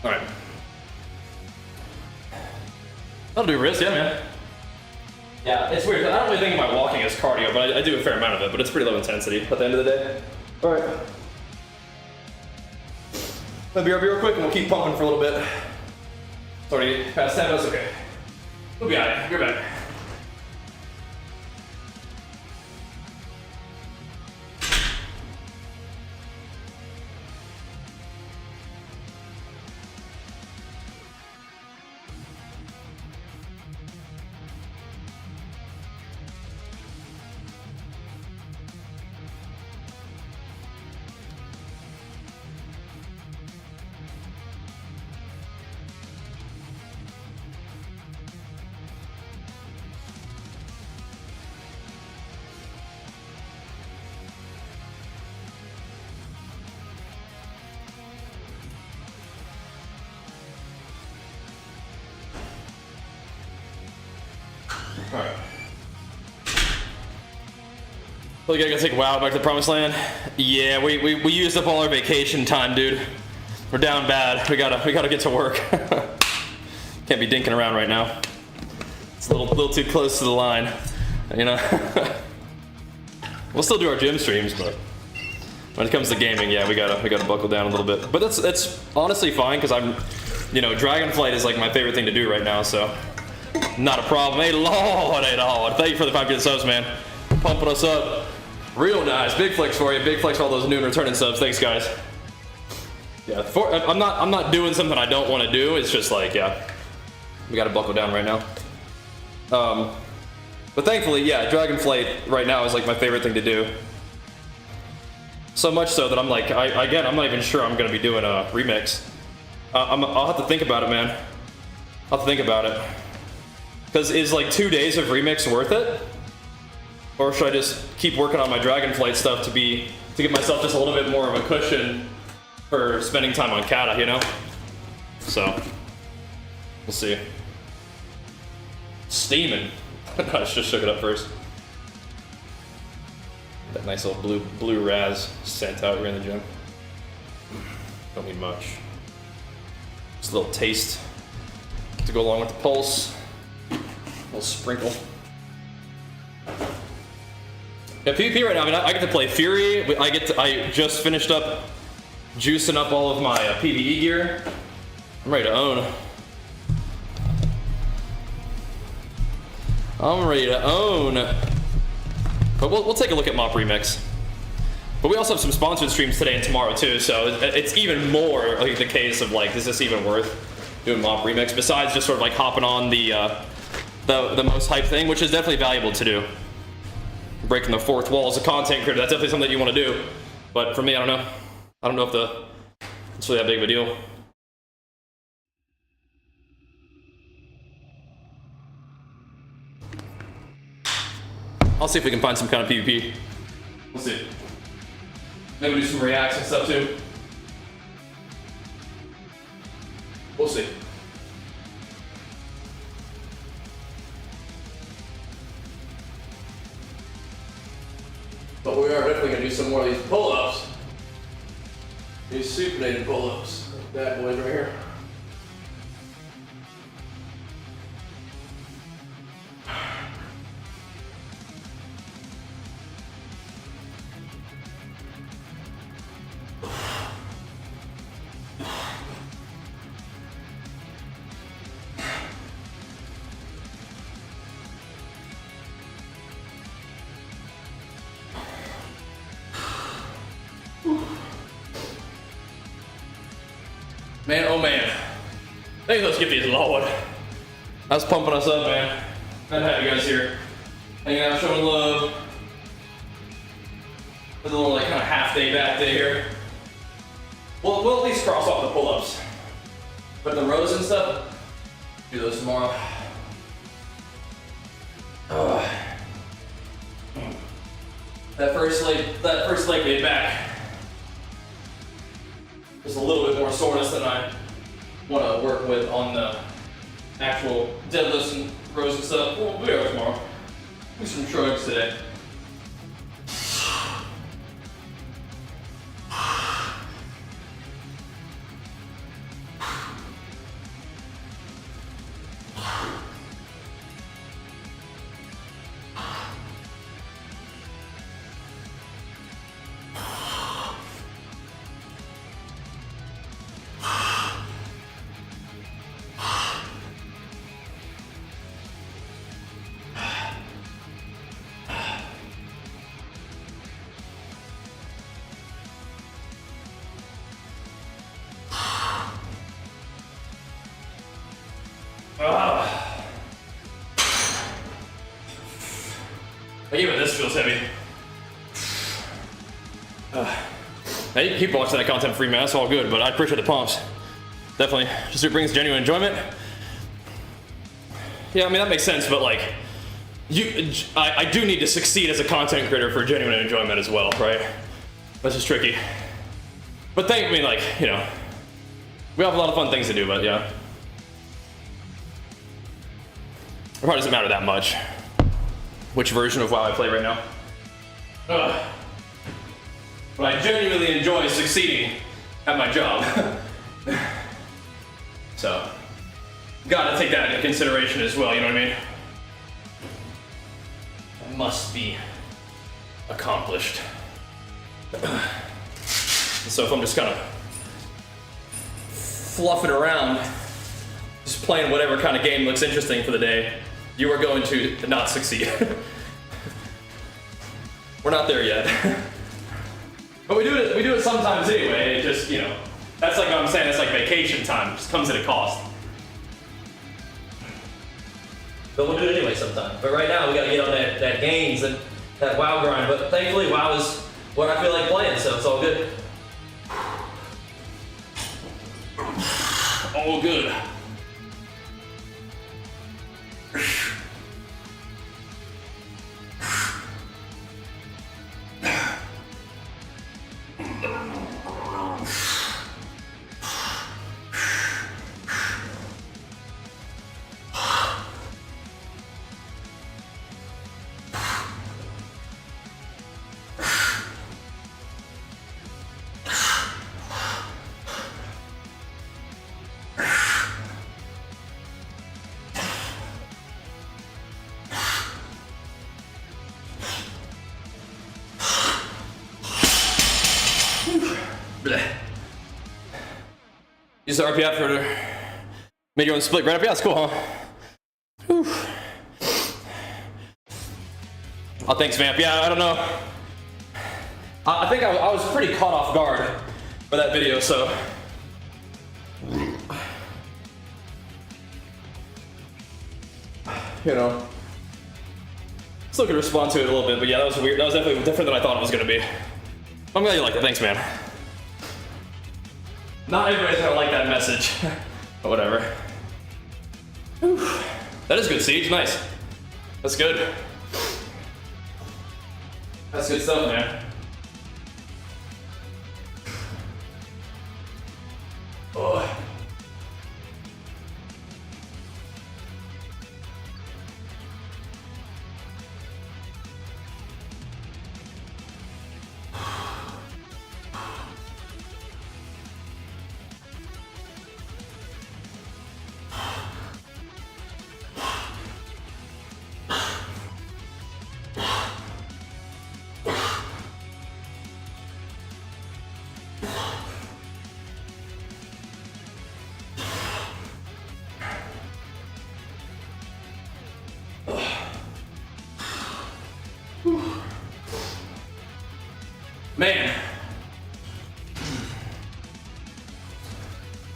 All right. That'll do wrist, yeah, man. Yeah, it's weird. I don't really think of my walking as cardio, but I do a fair amount of it, but it's pretty low intensity at the end of the day. All right. I'll be real quick and we'll keep pumping for a little bit. It's already past 10, that's okay. We'll be all right. You're back. All right. So you gotta take WoW back to the promised land? Yeah, we used up all our vacation time, dude. We're down bad. We gotta get to work. Can't be dinking around right now. It's a little too close to the line, you know. We'll still do our gym streams, but when it comes to gaming, yeah, we gotta buckle down a little bit. But that's honestly fine because I'm, you know, Dragonflight is like my favorite thing to do right now, so not a problem. Hey Lord, thank you for the 5 good subs, man. Pumping us up. Real nice. Big flex for you. Big flex for all those noon returning subs. Thanks, guys. Yeah, I'm not doing something I don't want to do. It's just like, yeah, we got to buckle down right now. But thankfully, yeah, Dragonflight right now is like my favorite thing to do. So much so that I'm like, again, I'm not even sure I'm gonna be doing a remix. I'll have to think about it, man. I'll have to think about it. Because is like 2 days of remix worth it? Or should I just keep working on my Dragonflight stuff to give myself just a little bit more of a cushion for spending time on Kata, you know? So, we'll see. Steaming. I just shook it up first. That nice little blue Raz scent out here in the gym. Don't need much. Just a little taste to go along with the pulse. A little sprinkle. Yeah, PvP right now, I mean, I get to play Fury. I just finished up juicing up all of my PvE gear. I'm ready to own. I'm ready to own. But we'll take a look at Mop Remix. But we also have some sponsored streams today and tomorrow too, so it's even more like the case of like, is this even worth doing Mop Remix? Besides just sort of like hopping on the most hype thing, which is definitely valuable to do. Breaking the fourth wall as a content creator, that's definitely something that you want to do. But for me, I don't know. I don't know if it's really that big of a deal. I'll see if we can find some kind of PvP. We'll see. Maybe do some reacts and stuff too. We'll see. But we are definitely gonna do some more of these pull-ups. These supinated pull-ups. Bad boys right here. Man, oh man. Thank those give these Lord. That's pumping us up, man. Glad to have you guys here. Hanging out, showing love. With a little like kind of half day back day here. We'll at least cross off the pull-ups. But the rows and stuff, do those tomorrow. That first leg day back. There's a little bit more soreness than I want to work with on the actual deadlifts and rows and stuff. We'll be over tomorrow. Do some shrugs today. Even this feels heavy. Now you can keep watching that content free, man. That's all good, but I appreciate the pumps. Definitely, just it brings genuine enjoyment. Yeah, I mean that makes sense, but like, I do need to succeed as a content creator for genuine enjoyment as well, right? This is tricky. But I mean, like, you know, we have a lot of fun things to do, but yeah, it probably doesn't matter that much which version of WoW I play right now. But I genuinely enjoy succeeding at my job. So, gotta take that into consideration as well, you know what I mean? It must be accomplished. So if I'm just kind of fluffing around, just playing whatever kind of game looks interesting for the day, you are going to not succeed. We're not there yet. But we do it sometimes anyway. It just, you know, that's like what I'm saying, that's like vacation time. It just comes at a cost. But we'll do it anyway sometime. But right now we gotta get on that gains and that WoW grind. But thankfully WoW is what I feel like playing, so it's all good. All good. Use the RPI for made your own split grab. Yeah, that's cool, huh? Whew. Oh, thanks, Vamp. Yeah, I don't know. I think I was pretty caught off guard for that video, so. You know. Still could respond to it a little bit, but yeah, that was weird. That was definitely different than I thought it was gonna be. I'm glad you liked it. Thanks, man. Not everybody's gonna like that message, but whatever. Whew. That is good, Siege. Nice. That's good. That's good stuff, man. Oh. Man.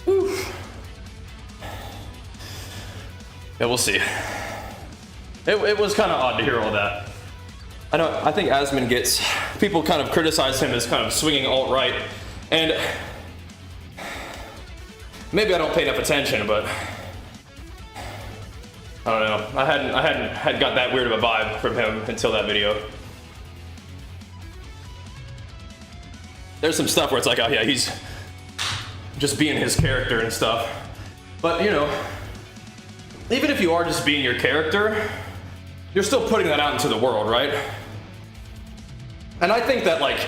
Whew. Yeah, we'll see. It was kind of odd to hear all that. I think Asman gets, people kind of criticize him as kind of swinging alt-right, and maybe I don't pay enough attention, but I don't know. I hadn't got that weird of a vibe from him until that video. There's some stuff where it's like, oh yeah, he's just being his character and stuff. But you know, even if you are just being your character, you're still putting that out into the world, right? And I think that, like,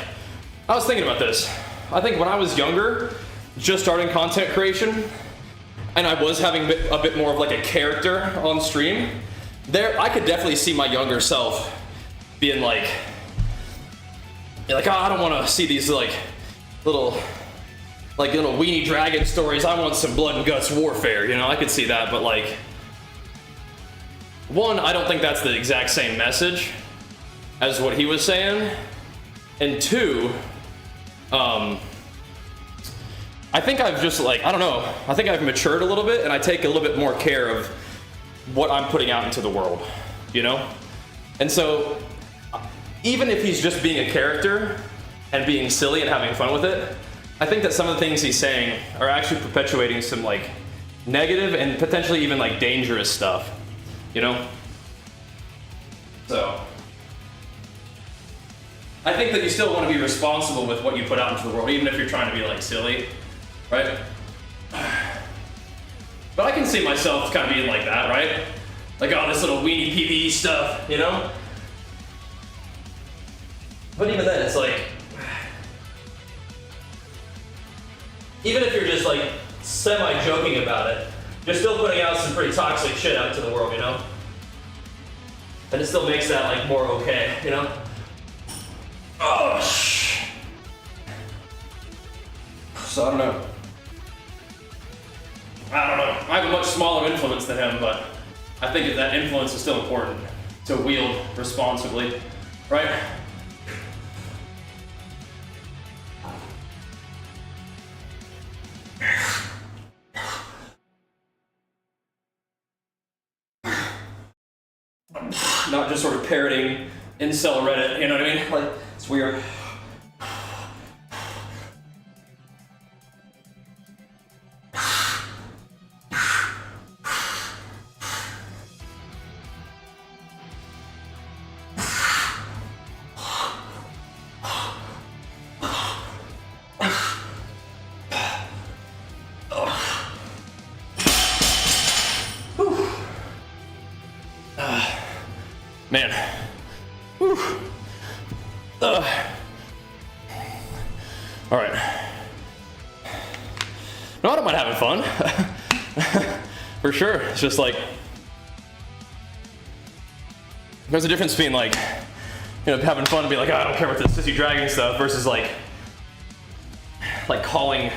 I was thinking about this. I think when I was younger, just starting content creation, and I was having a bit more of like a character on stream, I could definitely see my younger self being like, oh, I don't want to see these like little weenie dragon stories. I want some blood and guts warfare, you know? I could see that, but like, one, I don't think that's the exact same message as what he was saying, and two, I think I've just like, I don't know, I think I've matured a little bit, and I take a little bit more care of what I'm putting out into the world, you know? And so, even if he's just being a character and being silly and having fun with it, I think that some of the things he's saying are actually perpetuating some like negative and potentially even like dangerous stuff, you know? So, I think that you still want to be responsible with what you put out into the world, even if you're trying to be like silly, right? But I can see myself kind of being like that, right? Like, oh, this little weenie PvE stuff, you know? But even then, it's like, even if you're just like semi-joking about it, you're still putting out some pretty toxic shit out to the world, you know? And it still makes that like more okay, you know? Oh, so I don't know. I have a much smaller influence than him, but I think that influence is still important to wield responsibly, right? Not just sort of parroting incel Reddit, you know what I mean? Like, it's weird. Man. Whew. All right. No, I don't mind having fun. For sure. It's just like, there's a difference between like, you know, having fun and be like, oh, I don't care about this sissy dragon stuff, versus like calling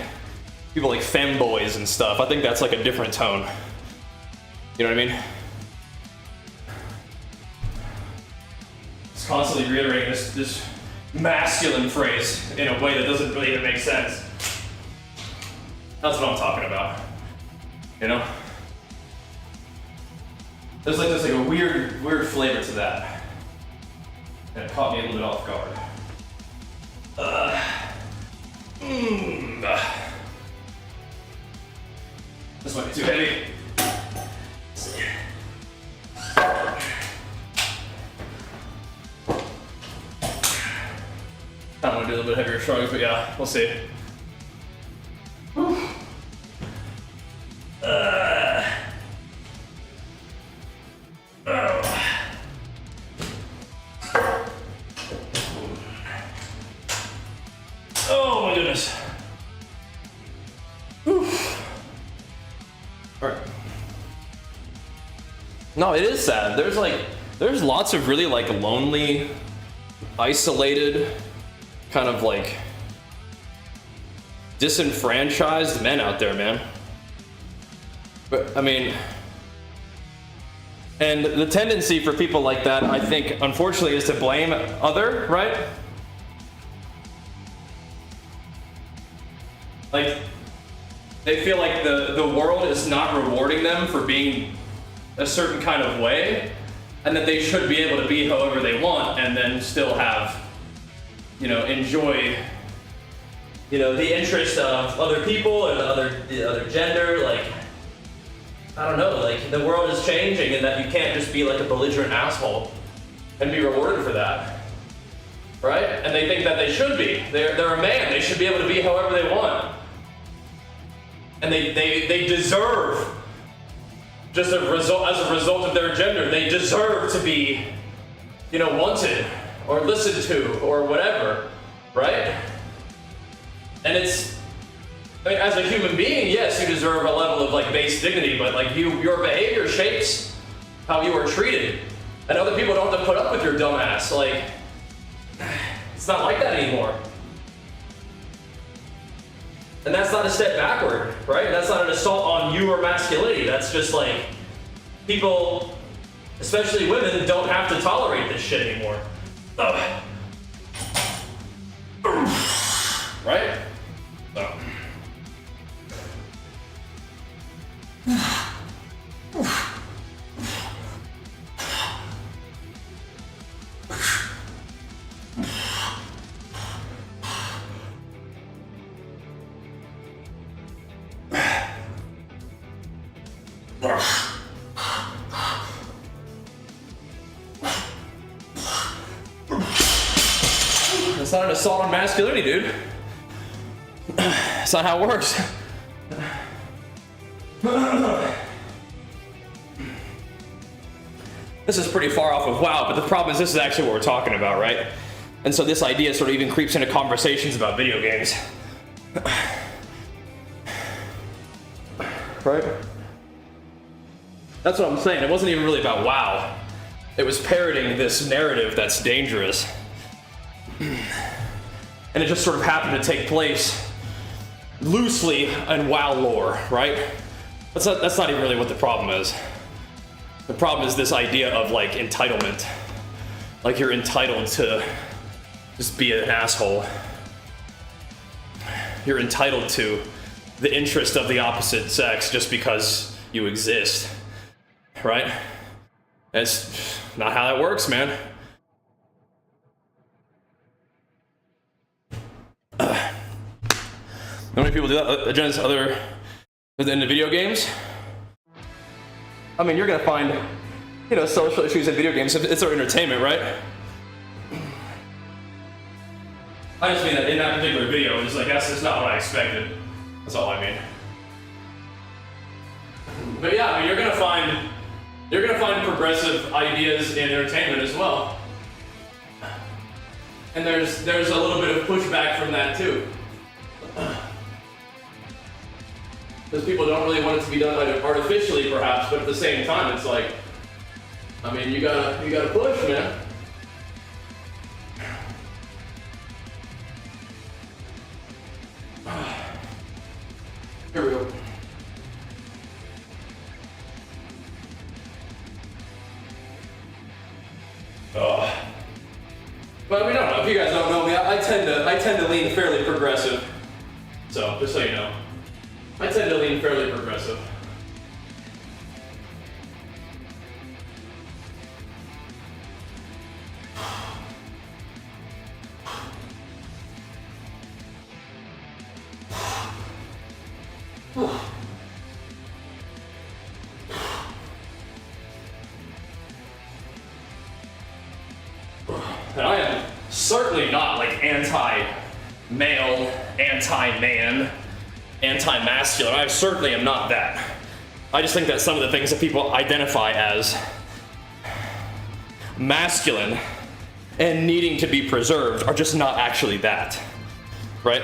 people like femboys and stuff. I think that's like a different tone. You know what I mean? Constantly reiterating this masculine phrase in a way that doesn't really even make sense. That's what I'm talking about. You know? There's like a weird flavor to that. And it caught me a little bit off guard. This might be too heavy. I want to do a little bit heavier shrugs, but yeah, we'll see. Oh my goodness. All right. No, it is sad. There's lots of really like lonely, isolated, kind of like disenfranchised men out there, man. But I mean, and the tendency for people like that, I think, unfortunately, is to blame other, right? Like, they feel like the world is not rewarding them for being a certain kind of way, and that they should be able to be however they want, and then still have, you know, enjoy, You know, the interest of other people or the other gender, like, I don't know, like the world is changing and that you can't just be like a belligerent asshole and be rewarded for that. Right? And they think that they should be. They're a man, they should be able to be however they want. And they deserve, just as a result of their gender, they deserve to be, you know, wanted or listened to or whatever, right? And it's, I mean, as a human being, yes, you deserve a level of like base dignity, but like your behavior shapes how you are treated, and other people don't have to put up with your dumb ass. Like, it's not like that anymore. And that's not a step backward, right? That's not an assault on you or masculinity. That's just like people, especially women, don't have to tolerate this shit anymore. Ugh. Right? So. It's not an assault on masculinity, dude. It's not how it works. This is pretty far off of wow, but the problem is this is actually what we're talking about, right? And so this idea sort of even creeps into conversations about video games. Right? That's what I'm saying. It wasn't even really about wow. It was parroting this narrative that's dangerous. And it just sort of happened to take place loosely in WoW lore, right? That's not even really what the problem is. The problem is this idea of like entitlement. Like you're entitled to just be an asshole. You're entitled to the interest of the opposite sex just because you exist, right? That's not how that works, man. How many people do that against other in the video games? I mean, you're gonna find, you know, social issues in video games. It's our entertainment, right? I just mean that in that particular video, it's like that's just not what I expected. That's all I mean. But yeah, I mean, you're gonna find progressive ideas in entertainment as well. And there's a little bit of pushback from that too. Because people don't really want it to be done like artificially, perhaps, but at the same time, it's like, I mean, you gotta push, man. Here we go. But I mean, I don't know if you guys don't know me. I tend to lean fairly progressive. So just so you know. I tend to lean fairly progressive. And I am certainly not like anti-male, anti-man, anti-masculine. I certainly am not that. I just think that some of the things that people identify as masculine and needing to be preserved are just not actually that, right?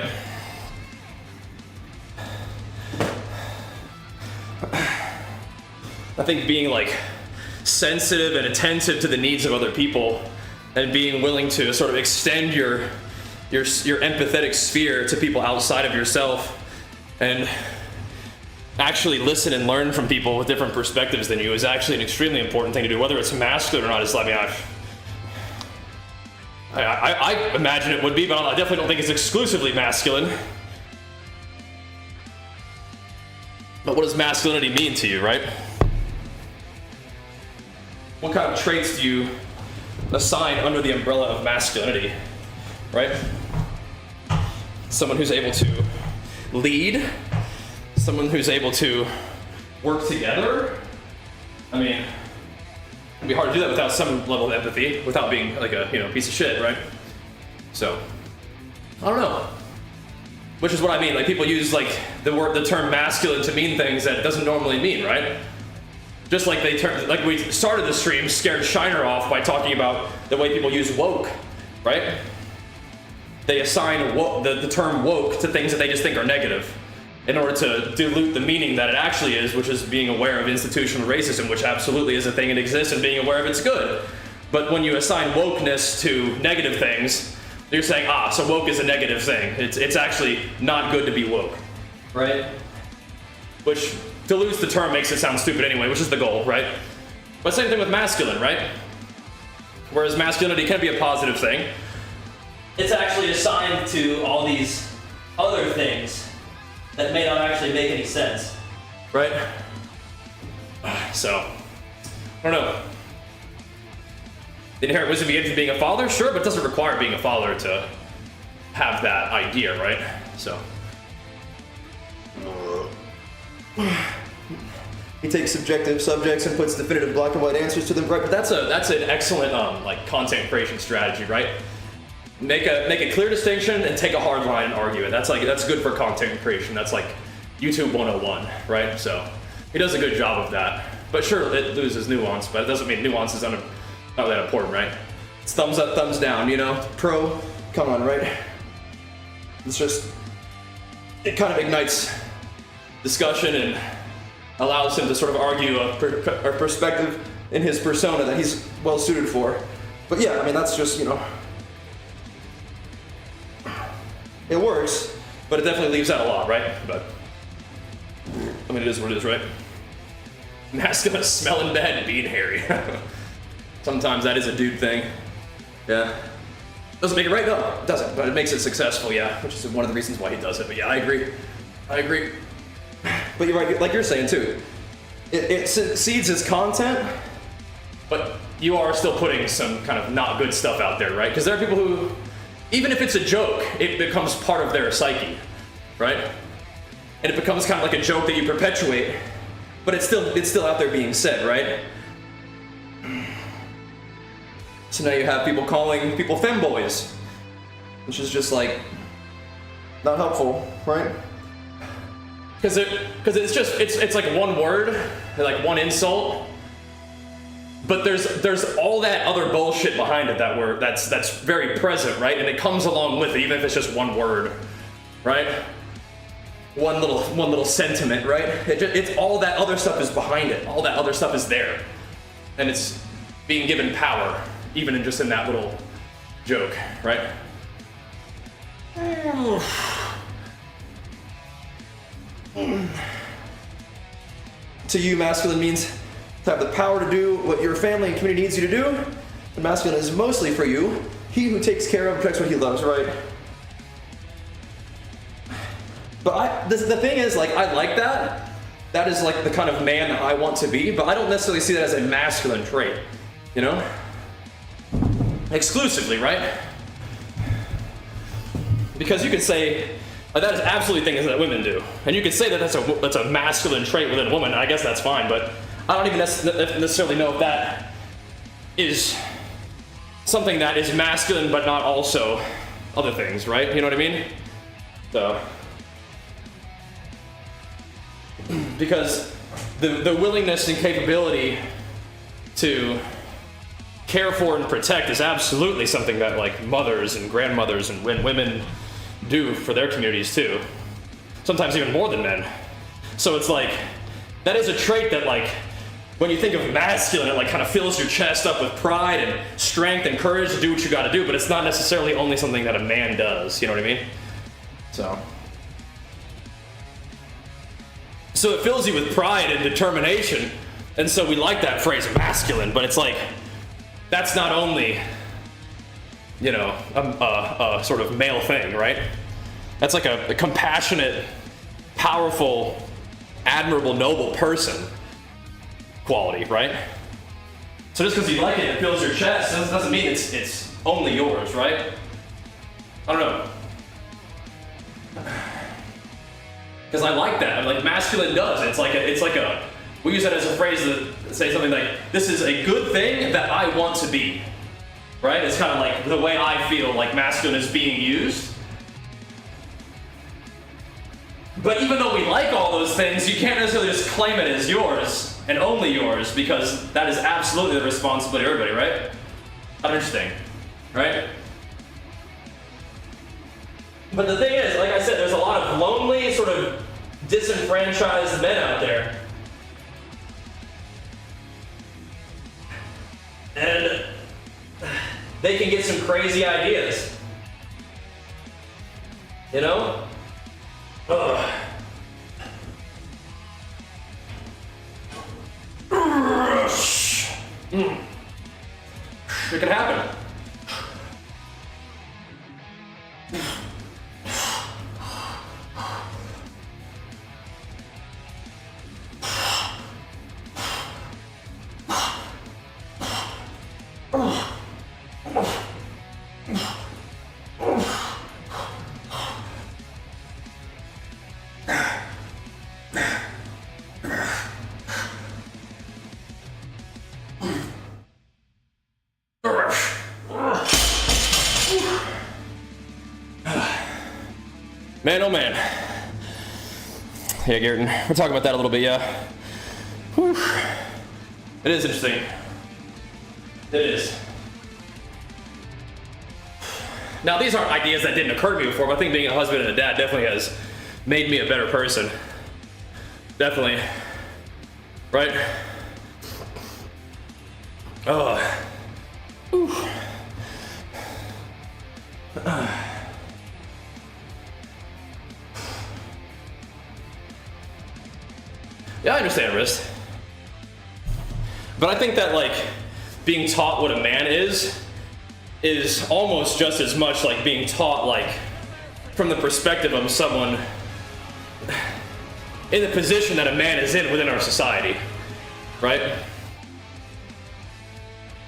I think being like sensitive and attentive to the needs of other people and being willing to sort of extend your empathetic sphere to people outside of yourself and actually listen and learn from people with different perspectives than you is actually an extremely important thing to do. Whether it's masculine or not is, I mean, I imagine it would be, but I definitely don't think it's exclusively masculine. But what does masculinity mean to you, right? what kind of traits do you assign under the umbrella of masculinity, right? Someone who's able to lead, someone who's able to work together. I mean, it'd be hard to do that without some level of empathy, without being like a piece of shit, right? So, I don't know. Which is what I mean. Like people use like the term masculine to mean things that it doesn't normally mean, right? Just like like we started the stream, scared Shiner off by talking about the way people use woke, right? They assign the term woke to things that they just think are negative in order to dilute the meaning that it actually is, which is being aware of institutional racism, which absolutely is a thing that exists, and being aware of it's good. But when you assign wokeness to negative things, you're saying, so woke is a negative thing. It's actually not good to be woke, right? Which dilutes the term, makes it sound stupid anyway, which is the goal, right? But same thing with masculine, right? Whereas masculinity can be a positive thing, It's actually assigned to all these other things that may not actually make any sense. right? So, I don't know. The inherent wisdom begins with being a father, sure, but it doesn't require being a father to have that idea, right? So. He takes subjective subjects and puts definitive black and white answers to them, right? But that's an excellent like content creation strategy, right? Make a clear distinction and take a hard line and argue it. That's good for content creation. That's like YouTube 101, right? So he does a good job of that. But sure, it loses nuance, but it doesn't mean nuance is not that important, right? It's thumbs up, thumbs down, Pro, come on, right? It's just, It kind of ignites discussion and allows him to sort of argue a perspective in his persona that he's well suited for. But yeah, I mean, that's just, it works. but it definitely leaves out a lot, right? But I mean, it is what it is, right? Masculine, smelling bad, and being hairy. Sometimes that is a dude thing. Yeah. Doesn't make it right, though. It doesn't, but it makes it successful, yeah. Which is one of the reasons why he does it. But yeah, I agree. But you're right, like you're saying too. It succeeds as content. But you are still putting some kind of not good stuff out there, right? Because there are people who, even if it's a joke, it becomes part of their psyche, right? And it becomes kind of like a joke that you perpetuate, but it's still out there being said, right? So now you have people calling people femboys, which is just like Not helpful, right? because it's like one word, like one insult, but there's all that other bullshit behind it that's very present, right? And it comes along with it, even if it's just one word, right? One little sentiment, right? It's all that other stuff is behind it. All that other stuff is there, and it's being given power, even in that little joke, right? To you, masculine means to have the power to do what your family and community needs you to do. And masculine is mostly for you, he who takes care of and protects what he loves, right? But the thing is, like, I like that. That is like the kind of man that I want to be, but I don't necessarily see that as a masculine trait, Exclusively, right? Because you could say, that is absolutely things that women do. And you could say that that's a masculine trait within a woman, and I guess that's fine, but I don't even necessarily know if that is something that is masculine but not also other things, right? You know what I mean? So, because the willingness and capability to care for and protect is absolutely something that like mothers and grandmothers and women do for their communities too. Sometimes even more than men. So it's like, that is a trait that like, when you think of masculine, it like kind of fills your chest up with pride and strength and courage to do what you gotta do, but it's not necessarily only something that a man does, you know what I mean? So it fills you with pride and determination, and so we like that phrase masculine, but it's like, that's not only, a sort of male thing, right? That's like a compassionate, powerful, admirable, noble person quality, right? So just because you like it, it fills your chest, doesn't mean it's only yours, right? I don't know. Because I like that. Like masculine does. It's like a. We use that as a phrase to say something like, "This is a good thing that I want to be." Right? It's kind of like the way I feel like masculine is being used. But even though we like all those things, you can't necessarily just claim it as yours and only yours, because that is absolutely the responsibility of everybody, right? Interesting, right? But the thing is, like I said, there's a lot of lonely, sort of disenfranchised men out there. And they can get some crazy ideas. You know? Ugh. It can happen. Man, oh man. Yeah, Garrett, we're talking about that a little bit, yeah. Whew. It is interesting. It is. Now, these aren't ideas that didn't occur to me before, but I think being a husband and a dad definitely has made me a better person. Definitely. Right? Oh. Yeah, I understand, Wrist. But I think that, like, being taught what a man is almost just as much like being taught, like, from the perspective of someone in the position that a man is in within our society, right?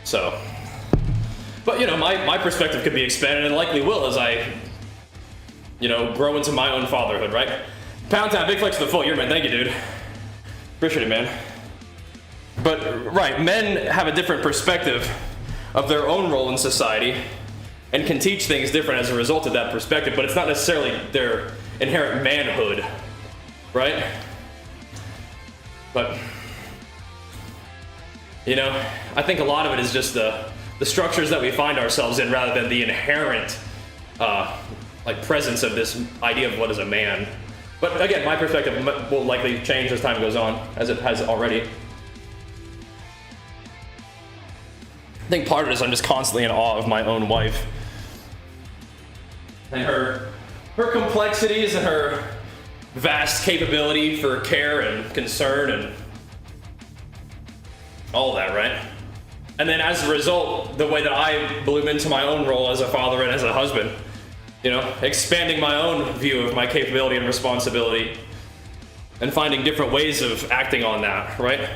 So, but, you know, my perspective could be expanded and likely will as I, you know, grow into my own fatherhood, right? Pound Town, big flex to the full year, man. Thank you, dude. Appreciate it, man. But, right, men have a different perspective of their own role in society and can teach things different as a result of that perspective, but it's not necessarily their inherent manhood, right? But, you know, I think a lot of it is just the structures that we find ourselves in rather than the inherent, like, presence of this idea of what is a man. But again, my perspective will likely change as time goes on, as it has already. I think part of it is I'm just constantly in awe of my own wife. And her complexities and her vast capability for care and concern and all of that, right? And then as a result, the way that I bloom into my own role as a father and as a husband, you know, expanding my own view of my capability and responsibility and finding different ways of acting on that, right?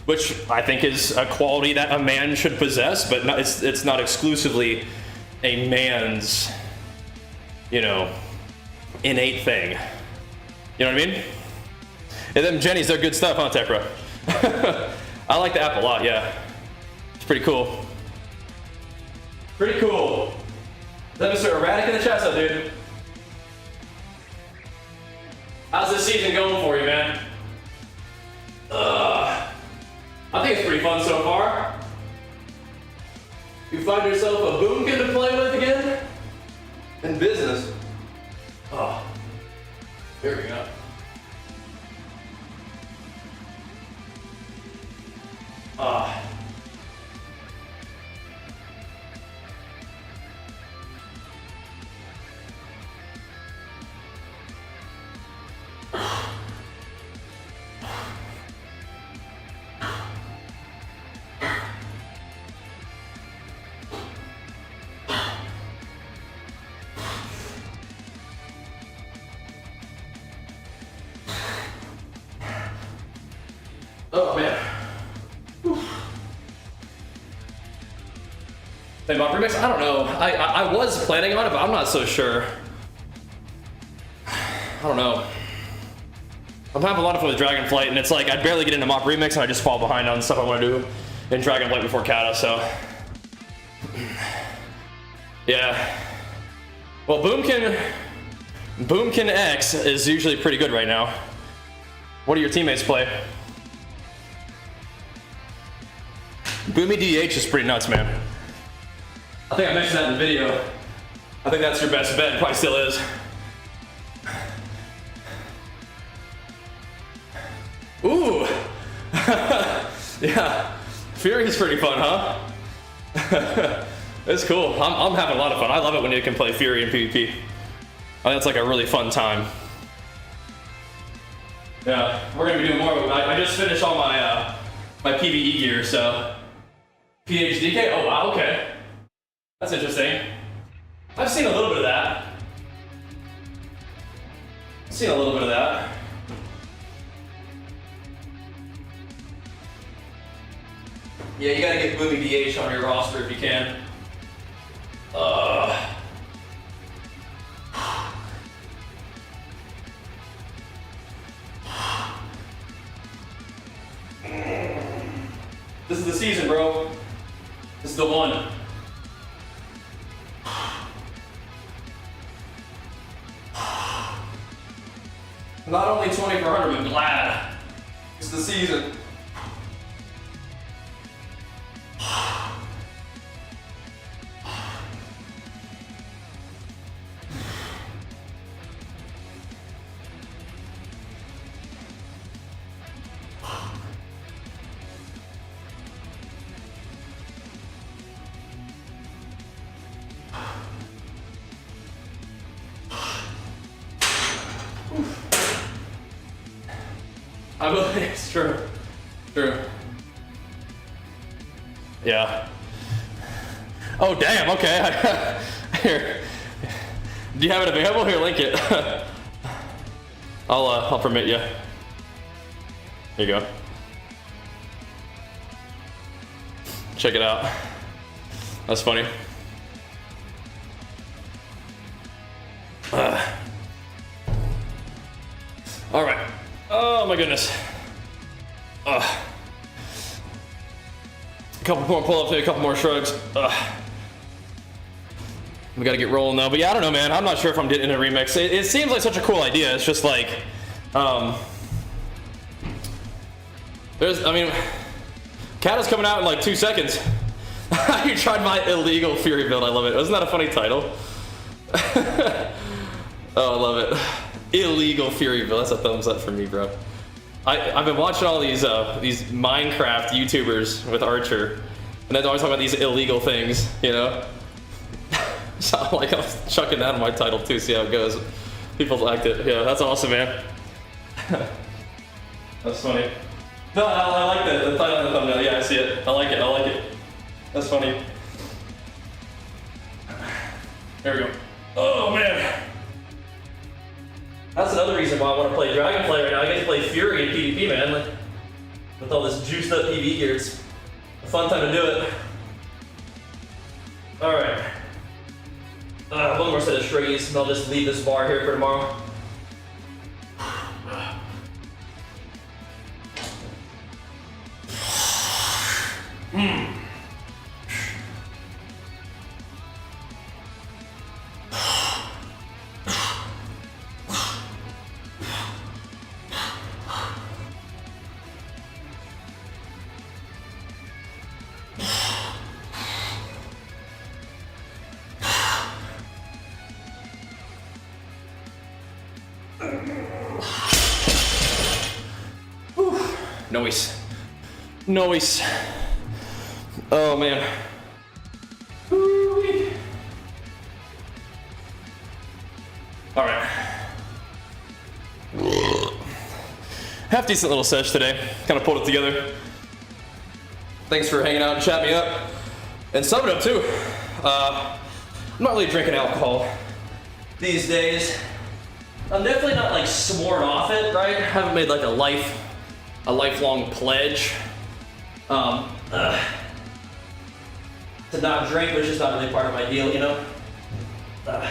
Which I think is a quality that a man should possess, but it's not exclusively a man's, you know, innate thing. You know what I mean? And them Jennies, they're good stuff, huh, Tepra? I like the app a lot, yeah. It's pretty cool. Pretty cool. Is that Mr. Erratic in the chat, so dude? How's this season going for you, man? I think it's pretty fun so far. You find yourself a boomkin to play with again? In business. Oh, here we go. Oh man. Hey, mock remix? I don't know. I was planning on it, but I'm not so sure. I don't know. I'm having a lot of fun with Dragonflight, and it's like I barely get into mock remix, and I just fall behind on stuff I want to do in Dragonflight before kata. So, yeah. Well, Boomkin X is usually pretty good right now. What do your teammates play? Boomy DH is pretty nuts, man. I think I mentioned that in the video. I think that's your best bet. Probably still is. Ooh. Yeah. Fury is pretty fun, huh? It's cool. I'm having a lot of fun. I love it when you can play Fury in PvP. I think that's like a really fun time. Yeah, we're gonna be doing more. I just finished all my my PvE gear, so PhDK. Oh wow, okay, that's interesting. I've seen a little bit of that. I've seen a little bit of that. Yeah, you gotta get Boomy DH on your roster if you can. This is the season, bro. This is the one. Not only 2400, but glad. It's the season. I believe it's true. True. Yeah. Oh damn, okay. Here. Do you have it available? Here, link it. I'll permit you. Here you go. Check it out. That's funny. All right. Oh my goodness. A couple more pull-ups, a couple more shrugs. We gotta get rolling though. But yeah, I don't know, man. I'm not sure if I'm getting into remix. It seems like such a cool idea. It's just like, I mean, Kata's coming out in like 2 seconds. You tried my illegal Fury build. I love it. Wasn't that a funny title? Oh, I love it. Illegal Fury build. That's a thumbs up for me, bro. I've been watching all these Minecraft YouTubers with Archer, and they're always talking about these illegal things, you know? So I'm chucking that in my title too, see how it goes. People liked it. Yeah, that's awesome, man. That's funny. No, I like the title and the thumbnail. Yeah, I see it. I like it. I like it. That's funny. There we go. Oh, man. That's another reason why I want to play Dragonflight right now. I get to play Fury in PvP, man. With all this juiced up PvE gear. It's a fun time to do it. Alright. One more set of shrugies, and I'll just leave this bar here for tomorrow. Noise. Noise. Oh man. Woo-wee. All right. Half decent little sesh today. Kind of pulled it together. Thanks for hanging out and chatting me up. And summing up too. I'm not really drinking alcohol these days. I'm definitely not like sworn off it, right? I haven't made like a lifelong pledge. to not drink was just not really part of my deal, you know? Let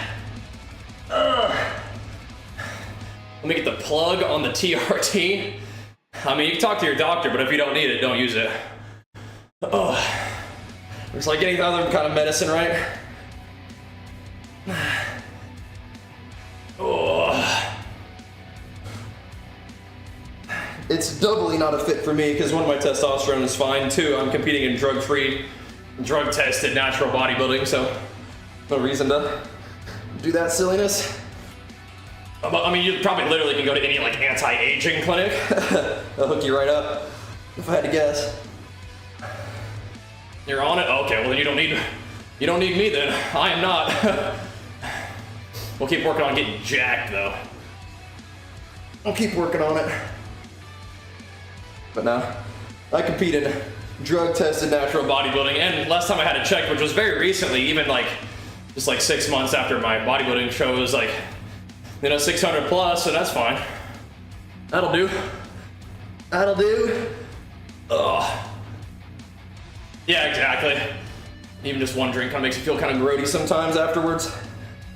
me get the plug on the TRT. I mean, you can talk to your doctor, but if you don't need it, don't use it. Oh, it's like any other kind of medicine, right? Oh. It's doubly not a fit for me because one of my testosterone is fine too. I'm competing in drug-free, drug-tested natural bodybuilding, so no reason to do that silliness. I mean, you probably literally can go to any like anti-aging clinic. I'll hook you right up, if I had to guess. You're on it? Okay, well then you don't need me then. I am not. We'll keep working on getting jacked though. I'll keep working on it. But now, I compete in drug-tested natural Bodybuilding, and last time I had it checked, which was very recently, even like just like 6 months after my bodybuilding show, it was like, you know, 600 plus, so that's fine. That'll do. That'll do. Ugh. Yeah, exactly. Even just one drink kind of makes you feel kind of grody Sometimes afterwards,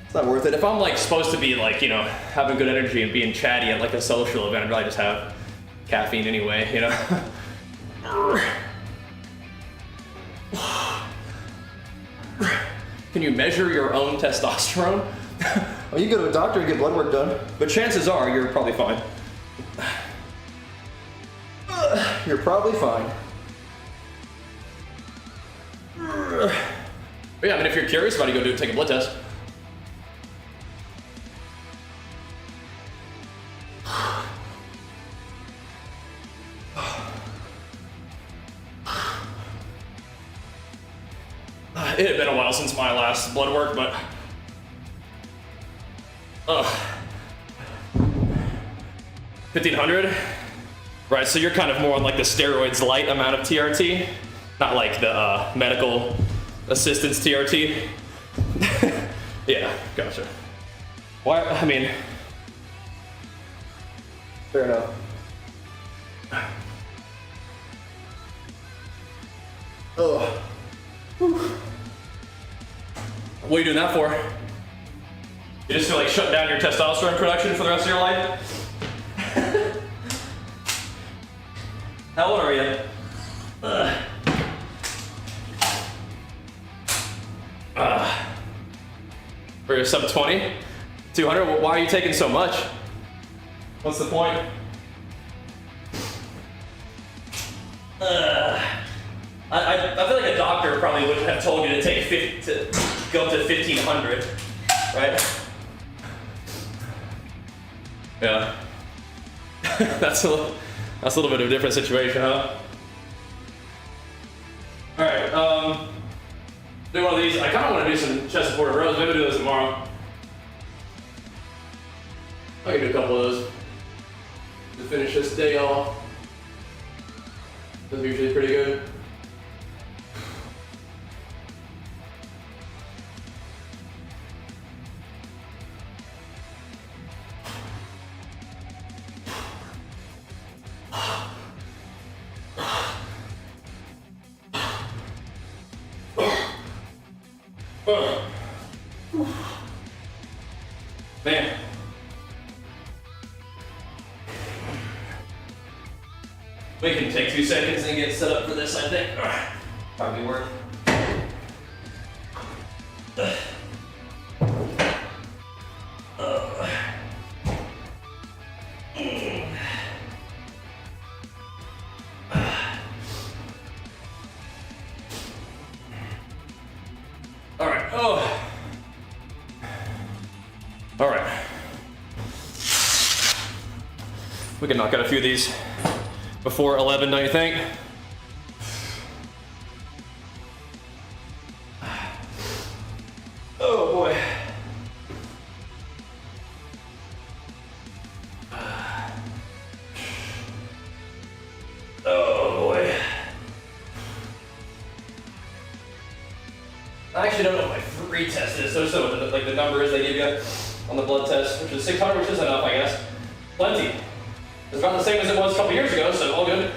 it's not worth it. If I'm like supposed to be like, you know, having good energy and being chatty at like a social event, I'd probably just have caffeine anyway, you know? Can you measure your own testosterone? Well, you go to a doctor and get blood work done. But chances are you're probably fine. You're probably fine. But yeah, I mean, if you're curious about it, go take a blood test. It had been a while since my last blood work, but 1500, right? So you're kind of more on like the steroids light amount of TRT, not like the medical assistance TRT. Yeah, gotcha. Why? I mean, Fair enough. Oh. what are you doing that for? You just feel like shut down your testosterone production for the rest of your life? How old are you? For your sub 20? 200? Why are you taking so much? What's the point? I feel like a doctor probably would have told you to take to go up to 1500, right? Yeah. That's a little bit of a different situation, huh? Alright, do one of these. I kind of want to do some chest supported rows. Maybe do those tomorrow. I can do a couple of those to finish this day off. Those are usually pretty good. Man. We can take 2 seconds and get set up for this, I think. Probably work. All right. Oh. All right. We can knock out a few of these before 11, don't you think? Oh boy. Oh boy. I actually don't know what my free test is. So just like the numbers they give you on the blood test, which is 600, which is enough, I guess. Plenty. It's about the same as it was a couple years ago, so all good.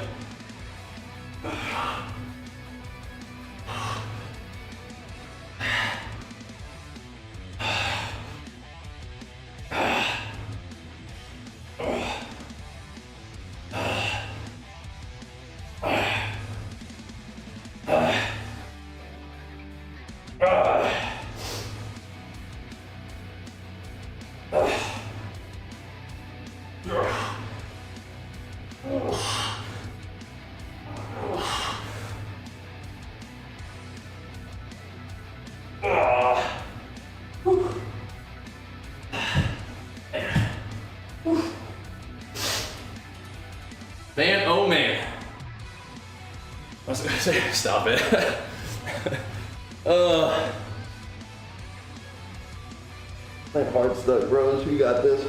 Man, oh man. I was gonna say, stop it. My heart's stuck, bros. You got this.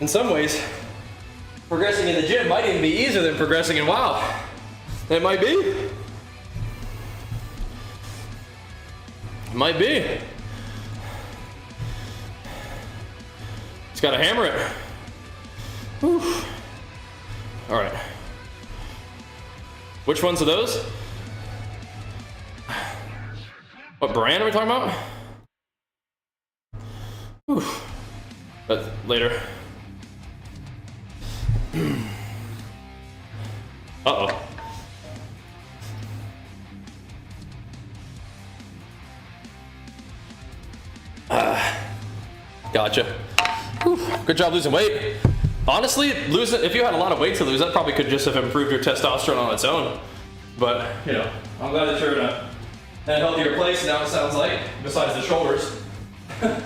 In some ways, progressing in the gym might even be easier than progressing in WoW. It might be. It might be. Just gotta hammer it. Whew. All right. Which ones are those? What brand are we talking about? Whew. But later. Uh-oh. Gotcha. Whew. Good job losing weight. Honestly, if you had a lot of weight to lose, that probably could just have improved your testosterone on its own. But, you know, I'm glad that you're in a healthier place now, it sounds like, besides the shoulders. There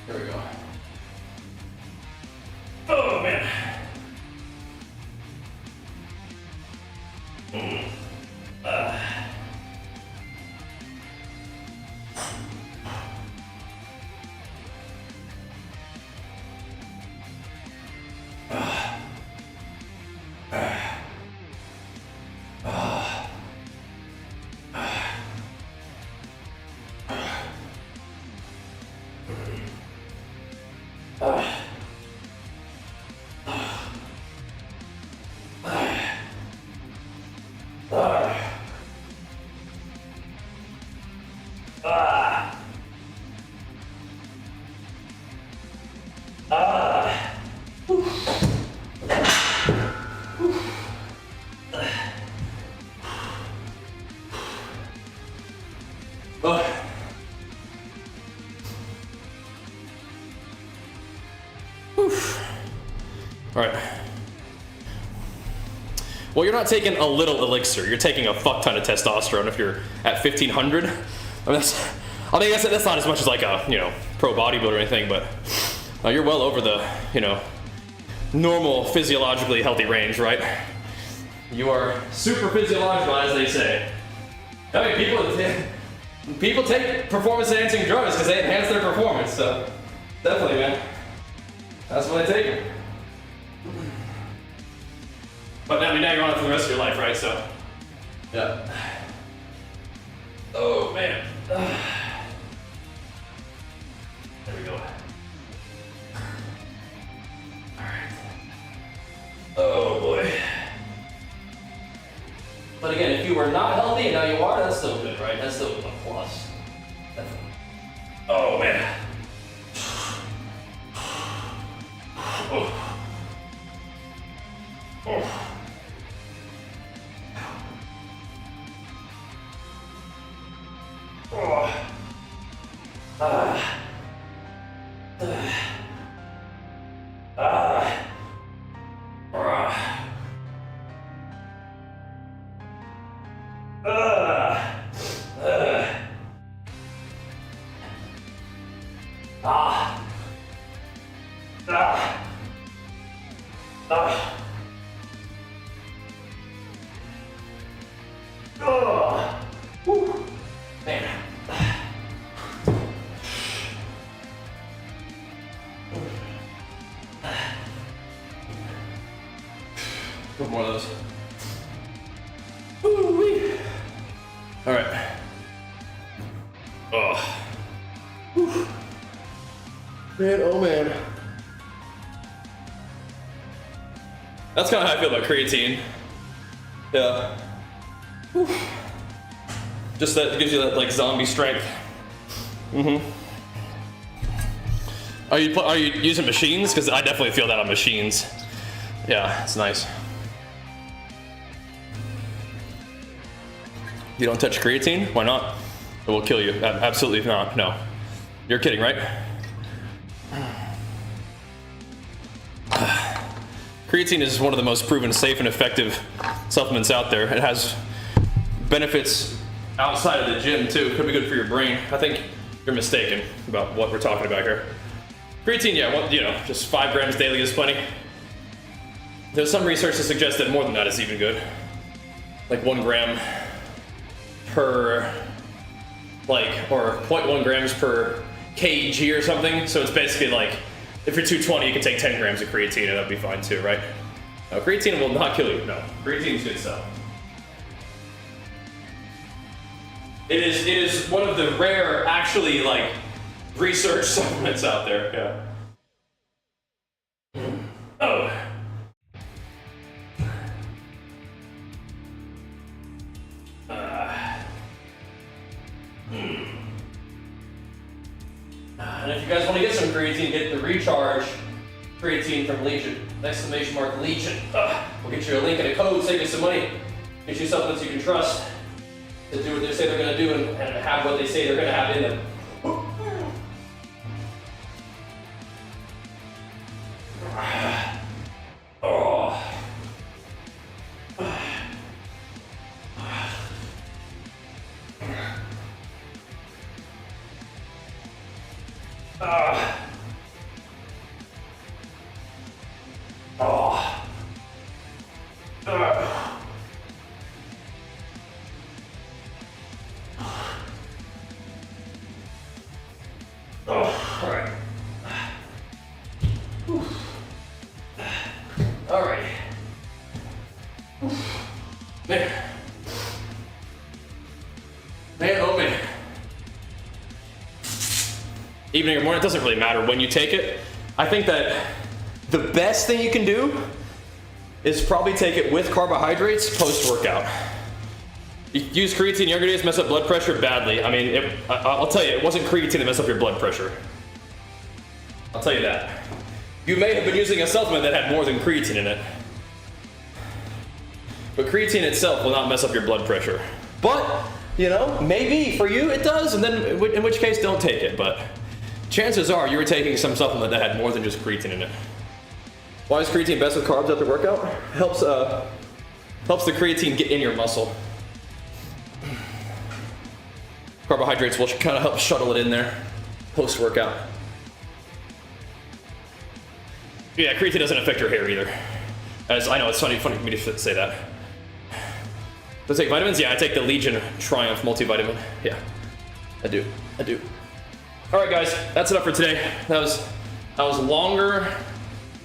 we go. Oh, man. All right. Well, you're not taking a little elixir. You're taking a fuck ton of testosterone if you're at 1500. I mean, that's not as much as like a, you know, pro bodybuilder or anything, but you're well over the, you know, normal physiologically healthy range, right? You are super physiological, as they say. I mean, people take performance-enhancing drugs because they enhance their performance, so definitely, man. That's when they take it. But I mean, now you're on it for the rest of your life, right? So, yeah. Oh man. There we go. All right. Oh boy. But again, if you were not healthy and now you are, that's still good, right? That's still a plus. Definitely. Oh man. Oh. Oh. One more of those. Ooh-wee. All right. Oh. Whew. Man, oh man. That's kind of how I feel about creatine. Yeah. Whew. Just that, it gives you that like zombie strength. Mm-hmm. Are you using machines? Because I definitely feel that on machines. Yeah, it's nice. You don't touch creatine? Why not? It will kill you. Absolutely not. No. You're kidding, right? Creatine is one of the most proven safe and effective supplements out there. It has benefits outside of the gym too. It could be good for your brain. I think you're mistaken about what we're talking about here. Creatine, yeah, well, you know, just 5 grams daily is plenty. There's some research to suggest that more than that is even good. Like 1 gram per, or 0.1 grams per kg or something. So it's basically like, if you're 220, you can take 10 grams of creatine and that'd be fine too, right? No, creatine will not kill you, no. Creatine's good stuff. It is one of the rare, actually, like, research supplements out there, yeah. Oh. And if you guys want to get some creatine, get the Recharge creatine from Legion. Exclamation mark Legion. We'll get you a link and a code, save you some money. Get you supplements you can trust to do what they say they're going to do and have what they say they're going to have in them. Alright. Man, oh man. Evening or morning, it doesn't really matter when you take it. I think that the best thing you can do is probably take it with carbohydrates post-workout. You use creatine younger days, mess up blood pressure badly. I mean, I'll tell you, it wasn't creatine that messed up your blood pressure. I'll tell you that. You may have been using a supplement that had more than creatine in it. But creatine itself will not mess up your blood pressure. But, you know, maybe for you it does, and then in which case don't take it. But chances are you were taking some supplement that had more than just creatine in it. Why is creatine best with carbs after workout? Helps the creatine get in your muscle. Carbohydrates will kind of help shuttle it in there post-workout. Yeah, creatine doesn't affect your hair either. As I know, it's funny for me to say that. Do I take vitamins? Yeah, I take the Legion Triumph multivitamin. Yeah, I do. All right, guys, that's enough for today. That was longer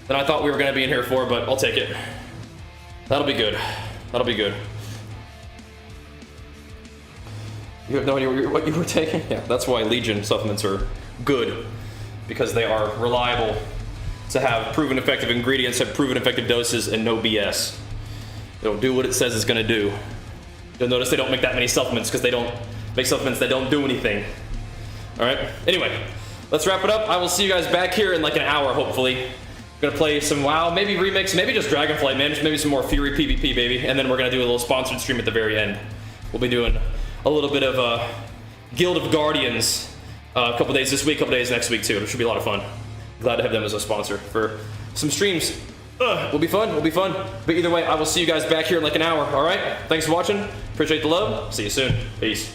than I thought we were going to be in here for, but I'll take it. That'll be good. You have no idea what you were taking? Yeah, that's why Legion supplements are good, because they are reliable to have proven effective ingredients, have proven effective doses, and no BS. It'll do what it says it's gonna do. You'll notice they don't make that many supplements because they don't make supplements that don't do anything. All right, anyway, let's wrap it up. I will see you guys back here in like an hour, hopefully. Gonna play some WoW, maybe remix, maybe just Dragonflight, man, just maybe some more Fury PvP, baby. And then we're gonna do a little sponsored stream at the very end. We'll be doing a little bit of Guild of Guardians a couple days this week, couple days next week too. It should be a lot of fun. Glad to have them as a sponsor for some streams. Will be fun. But either way, I will see you guys back here in like an hour, all right? Thanks for watching. Appreciate the love. See you soon. Peace.